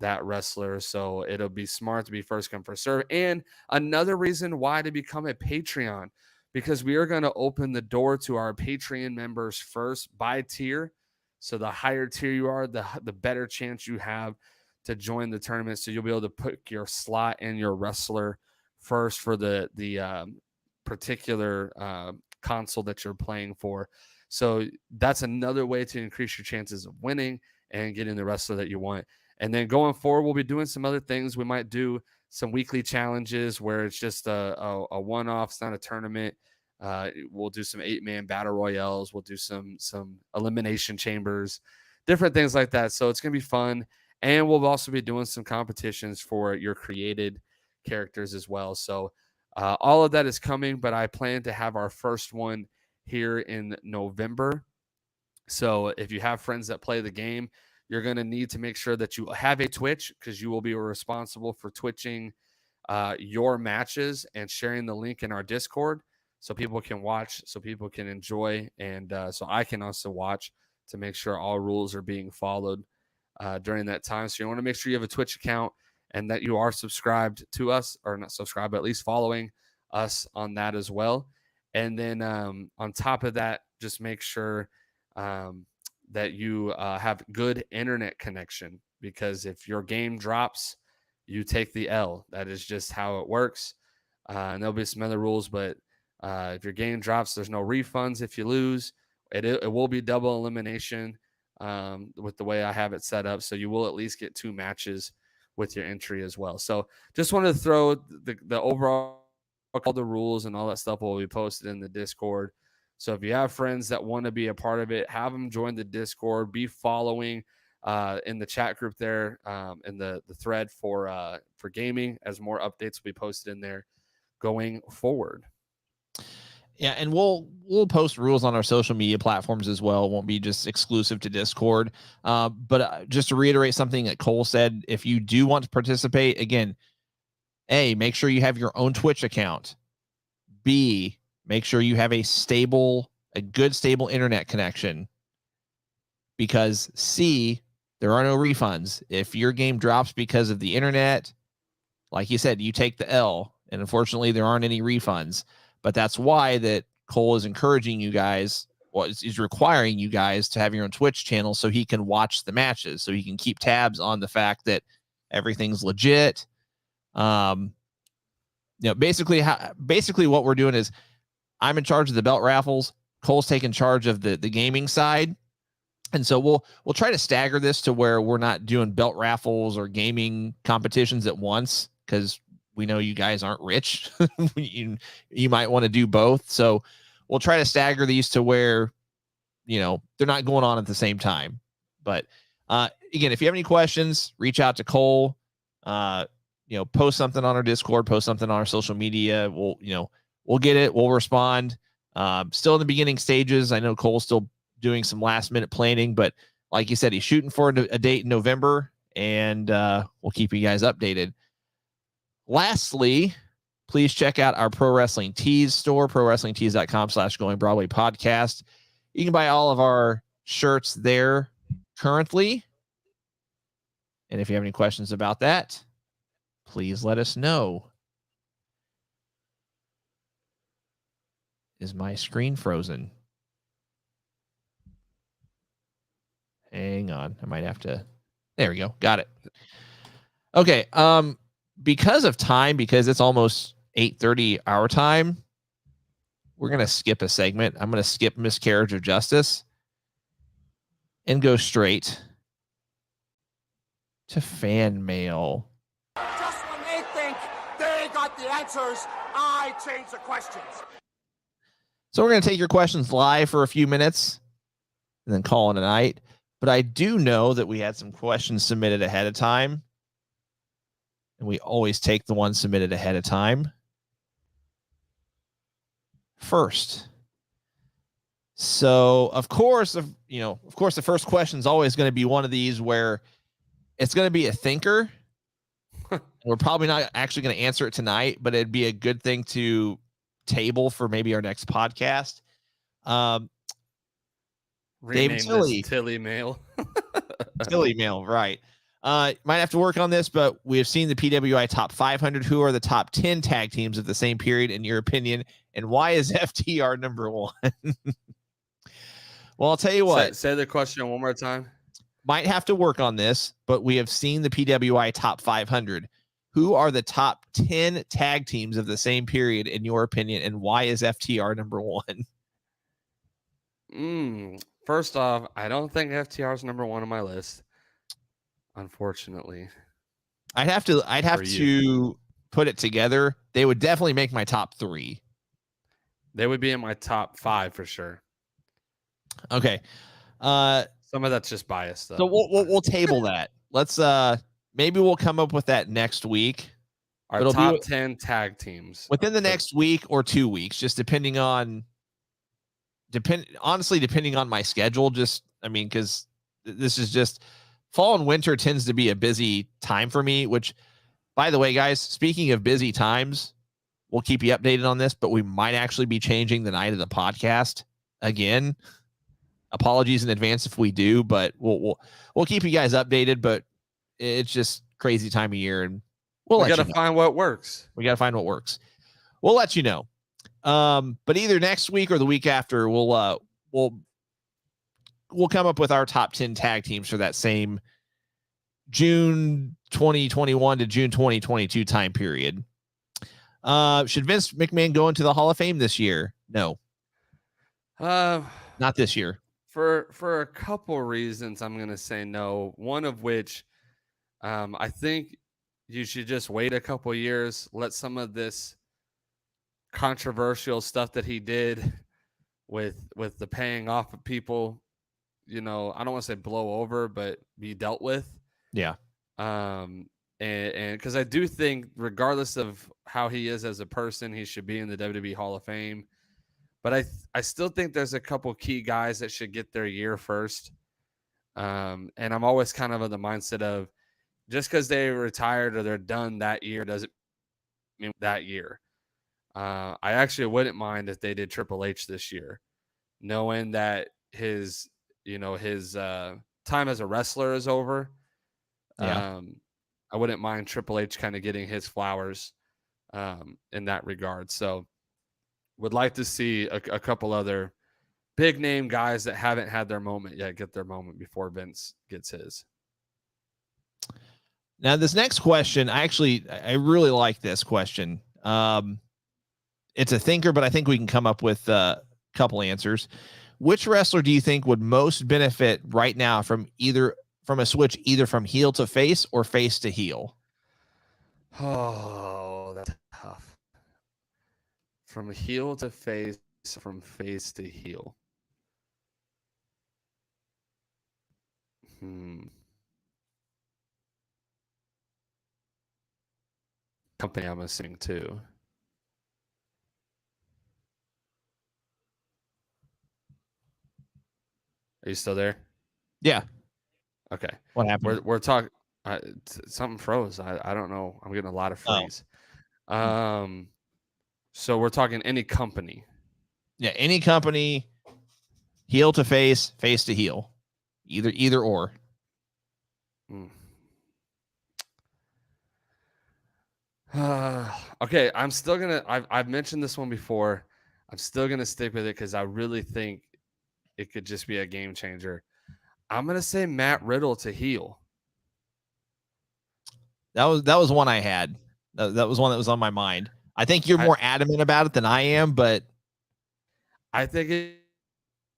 S2: that wrestler. So it'll be smart to be first come, first serve. And another reason why to become a Patreon, because we are going to open the door to our Patreon members first by tier. So the higher tier you are, the better chance you have to join the tournament. So you'll be able to put your slot and your wrestler first for the particular console that you're playing for. So that's another way to increase your chances of winning and getting the wrestler that you want. And then going forward, we'll be doing some other things. We might do some weekly challenges where it's just a one-off, it's not a tournament. We'll do some 8-man battle royales. We'll do some elimination chambers, different things like that. So it's going to be fun. And we'll also be doing some competitions for your created characters as well. So all of that is coming, but I plan to have our first one here in November. So if you have friends that play the game, you're going to need to make sure that you have a Twitch, because you will be responsible for Twitching your matches and sharing the link in our Discord so people can watch, so people can enjoy, and so I can also watch to make sure all rules are being followed during that time. So you want to make sure you have a Twitch account and that you are subscribed to us, or not subscribed, but at least following us on that as well. And then on top of that, just make sure that you have good internet connection, because if your game drops, you take the L. That is just how it works. And there'll be some other rules, but if your game drops, there's no refunds if you lose. It will be double elimination with the way I have it set up. So you will at least get 2 matches with your entry as well. So just wanted to throw the overall, all the rules and all that stuff will be posted in the Discord. So if you have friends that want to be a part of it, have them join the Discord, be following in the chat group there, in the thread for gaming, as more updates will be posted in there going forward.
S1: Yeah, and we'll post rules on our social media platforms as well. It won't be just exclusive to Discord. But just to reiterate something that Cole said, if you do want to participate, again, A, make sure you have your own Twitch account. B, make sure you have a good stable internet connection. Because C, there are no refunds. If your game drops because of the internet, like you said, you take the L. And unfortunately, there aren't any refunds. But that's why that Cole is encouraging you guys, well, is requiring you guys to have your own Twitch channel so he can watch the matches, so he can keep tabs on the fact that everything's legit. Basically what we're doing is I'm in charge of the belt raffles. Cole's taking charge of the gaming side. And so we'll try to stagger this to where we're not doing belt raffles or gaming competitions at once, because we know you guys aren't rich. you might want to do both. So we'll try to stagger these to where, they're not going on at the same time. But again, if you have any questions, reach out to Cole. Post something on our Discord, post something on our social media. We'll get it. We'll respond. Still in the beginning stages. I know Cole's still doing some last minute planning, but like you said, he's shooting for a date in November, and we'll keep you guys updated. Lastly, please check out our Pro Wrestling Tees store, prowrestlingtees.com/GoingBrdwyPodcast. You can buy all of our shirts there currently. And if you have any questions about that, please let us know. Is my screen frozen? Hang on. I might have to. There we go. Got it. Okay. Because of time, because it's almost 8:30 our time, we're going to skip a segment. I'm going to skip Miscarriage of Justice and go straight to fan mail.
S4: Just when they think they got the answers, I change the questions.
S1: So we're going to take your questions live for a few minutes and then call it a night. But I do know that we had some questions submitted ahead of time. And we always take the ones submitted ahead of time first. So, of course, the first question is always going to be one of these where it's going to be a thinker. We're probably not actually going to answer it tonight, but it'd be a good thing to table for maybe our next podcast. David
S2: Tilly Mail.
S1: Tilly Mail, right. Might have to work on this, but we have seen the PWI top 500. Who are the top 10 tag teams of the same period, in your opinion? And why is FTR number 1? Well, I'll tell you what.
S2: Say the question one more time.
S1: Might have to work on this, but we have seen the PWI top 500. Who are the top 10 tag teams of the same period, in your opinion? And why is FTR number 1?
S2: First off, I don't think FTR is number one on my list, unfortunately.
S1: I'd have
S2: For you.
S1: to put it together. They would definitely make my top 3.
S2: They would be in my top 5 for sure.
S1: Okay.
S2: Some of that's just biased, though.
S1: So we'll table that. Let's maybe we'll come up with that next week.
S2: Our
S1: It'll
S2: top
S1: be
S2: 10 tag teams
S1: within the next week or 2 weeks, just depending on my schedule. Because this is just fall and winter tends to be a busy time for me, which, by the way, guys, speaking of busy times, we'll keep you updated on this, but we might actually be changing the night of the podcast again. Apologies in advance if we do, but we'll keep you guys updated, but it's just crazy time of year, and we got to
S2: find what works.
S1: We got to find what works. We'll let you know. But either next week or the week after, we'll come up with our top 10 tag teams for that same June 2021 to June 2022 time period. Should Vince McMahon go into the Hall of Fame this year? No. Not this year.
S2: For a couple reasons, I'm going to say no. One of which, I think you should just wait a couple years, let some of this controversial stuff that he did with the paying off of people, I don't want to say blow over, but be dealt with.
S1: Yeah.
S2: And because I do think, regardless of how he is as a person, he should be in the WWE Hall of Fame. But I still think there's a couple key guys that should get their year first. And I'm always kind of in the mindset of, just because they retired or they're done that year doesn't mean that year. I actually wouldn't mind if they did Triple H this year, knowing that his time as a wrestler is over.
S1: Yeah.
S2: I wouldn't mind Triple H kind of getting his flowers in that regard. So would like to see a couple other big name guys that haven't had their moment yet get their moment before Vince gets his.
S1: Now, this next question, I really like this question. It's a thinker, but I think we can come up with a couple answers. Which wrestler do you think would most benefit right now from a switch, either from heel to face or face to heel?
S2: Oh, that's tough. From heel to face, from face to heel. Company I'm missing too. Are you still there?
S1: Yeah.
S2: Okay.
S1: What happened?
S2: We're talking. Something froze. I don't know. I'm getting a lot of freeze. So we're talking any company.
S1: Yeah, any company, heel to face, face to heel, either or.
S2: Okay, I'm still gonna. I've mentioned this one before. I'm still gonna stick with it because I really think it could just be a game changer. I'm gonna say Matt Riddle to heel.
S1: That was one I had. That was one that was on my mind. I think you're more adamant about it than I am, but
S2: I think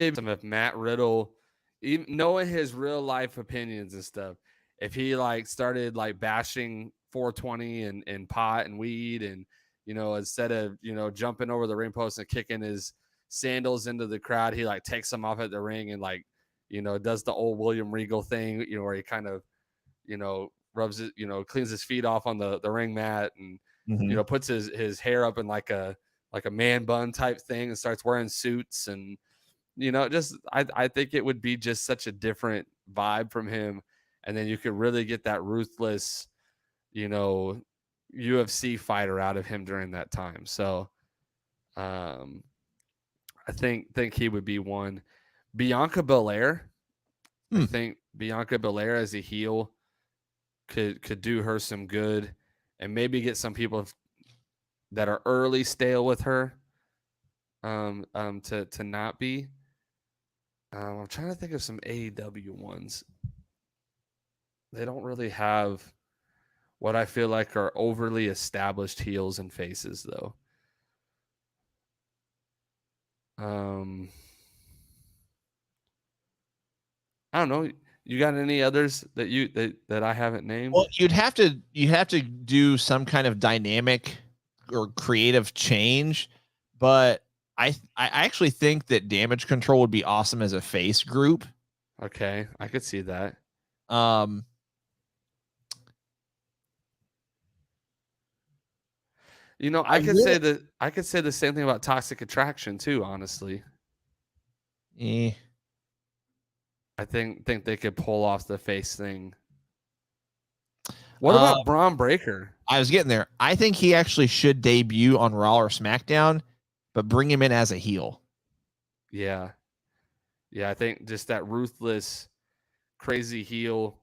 S2: if Matt Riddle, even knowing his real life opinions and stuff, if he started bashing 420 and pot and weed, and instead of jumping over the ring post and kicking his sandals into the crowd, he takes them off at the ring and does the old William Regal thing, where he kind of rubs it, cleans his feet off on the ring mat and puts his hair up in like a man bun type thing and starts wearing suits, and I think it would be just such a different vibe from him, and then you could really get that ruthless UFC fighter out of him during that time. So I think he would be one. Bianca Belair. I think Bianca Belair as a heel could do her some good, and maybe get some people that are early stale with her to not be. I'm trying to think of some AEW ones. They don't really have what I feel like are overly established heels and faces, though. I don't know. You got any others that I haven't named?
S1: Well, you'd have to do some kind of dynamic or creative change, but I actually think that Damage Control would be awesome as a face group.
S2: Okay, I could see that. You know, I could say the same thing about Toxic Attraction too, honestly.
S1: Eh.
S2: I think they could pull off the face thing. What about Braun Breaker?
S1: I was getting there. I think he actually should debut on Raw or SmackDown, but bring him in as a heel.
S2: Yeah. Yeah, I think just that ruthless, crazy heel.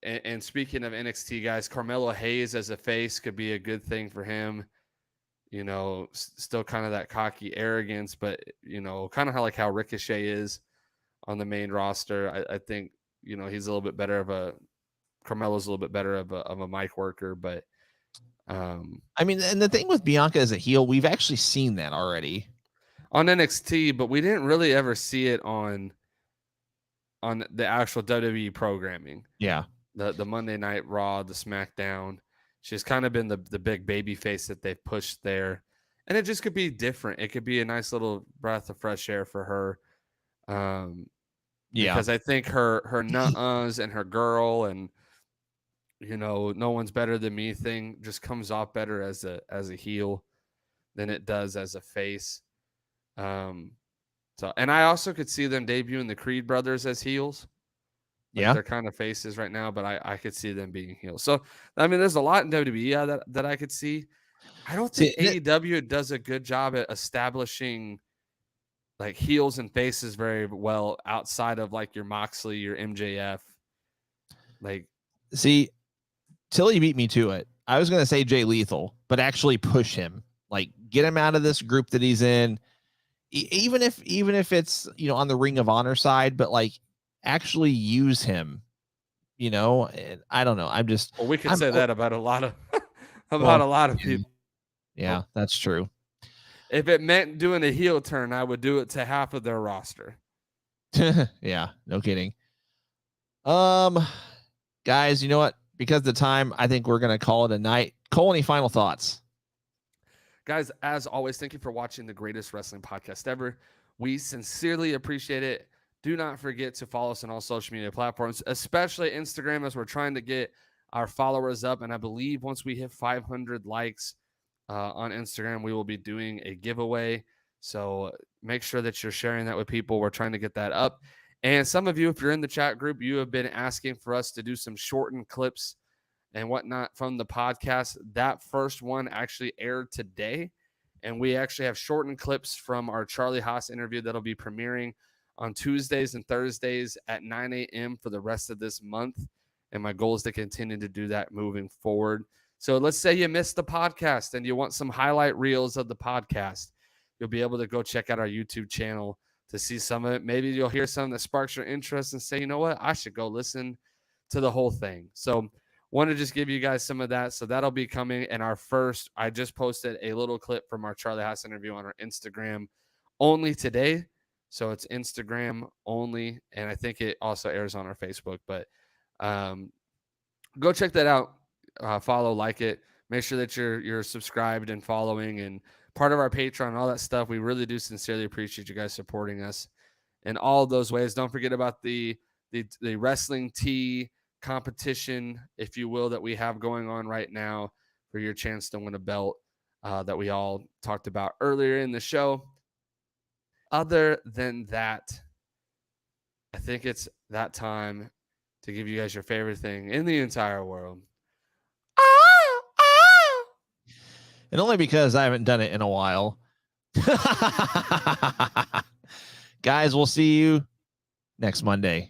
S2: And speaking of NXT guys, Carmelo Hayes as a face could be a good thing for him. You know, still kind of that cocky arrogance, but, you know, kind of how Ricochet is on the main roster. I think, you know, he's a little bit better of Carmelo's a little bit better of a mic worker, but
S1: I mean, and the thing with Bianca as a heel, we've actually seen that already
S2: on NXT, but we didn't really ever see it on the actual WWE programming.
S1: Yeah.
S2: The Monday Night Raw, the SmackDown. She's kind of been the big baby face that they've pushed there. And it just could be different. It could be a nice little breath of fresh air for her. Because I think her nuh-uhs and her girl and, you know, no one's better than me thing just comes off better as a heel than it does as a face. So, and I also could see them debuting the Creed brothers as heels.
S1: Yeah,
S2: they're kind of faces right now, but I could see them being heels. So, I mean, there's a lot in WWE that I could see. I don't think AEW does a good job at establishing like heels and faces very well outside of like your Moxley, your MJF. Like,
S1: see, Tilly beat me to it. I was going to say Jay Lethal, but actually push him, like get him out of this group that he's in. Even if it's, you know, on the Ring of Honor side, but like actually use him, you know. And I don't know.
S2: Well, we could say that about a lot of a lot of people.
S1: Yeah, that's true.
S2: If it meant doing a heel turn, I would do it to half of their roster.
S1: Yeah, no kidding. Guys, you know what? Because of the time, I think we're gonna call it a night. Cole, any final thoughts?
S2: Guys, as always, thank you for watching the greatest wrestling podcast ever. We sincerely appreciate it. Do not forget to follow us on all social media platforms, especially Instagram, as we're trying to get our followers up. And I believe once we hit 500 likes on Instagram, we will be doing a giveaway. So make sure that you're sharing that with people. We're trying to get that up. And some of you, if you're in the chat group, you have been asking for us to do some shortened clips and whatnot from the podcast. That first one actually aired today. And we actually have shortened clips from our Charlie Haas interview that'll be premiering on Tuesdays and Thursdays at 9 a.m. for the rest of this month. And my goal is to continue to do that moving forward. So let's say you missed the podcast and you want some highlight reels of the podcast. You'll be able to go check out our YouTube channel to see some of it. Maybe you'll hear something that sparks your interest and say, you know what, I should go listen to the whole thing. So want to just give you guys some of that. So that'll be coming. And I just posted a little clip from our Charlie Haas interview on our Instagram only today. So it's Instagram only. And I think it also airs on our Facebook, but go check that out. Follow, like it, make sure that you're subscribed and following and part of our Patreon and all that stuff. We really do sincerely appreciate you guys supporting us in all of those ways. Don't forget about the wrestling tee competition, if you will, that we have going on right now for your chance to win a belt that we all talked about earlier in the show. Other than that, I think it's that time to give you guys your favorite thing in the entire world.
S1: And only because I haven't done it in a while. Guys, we'll see you next Monday.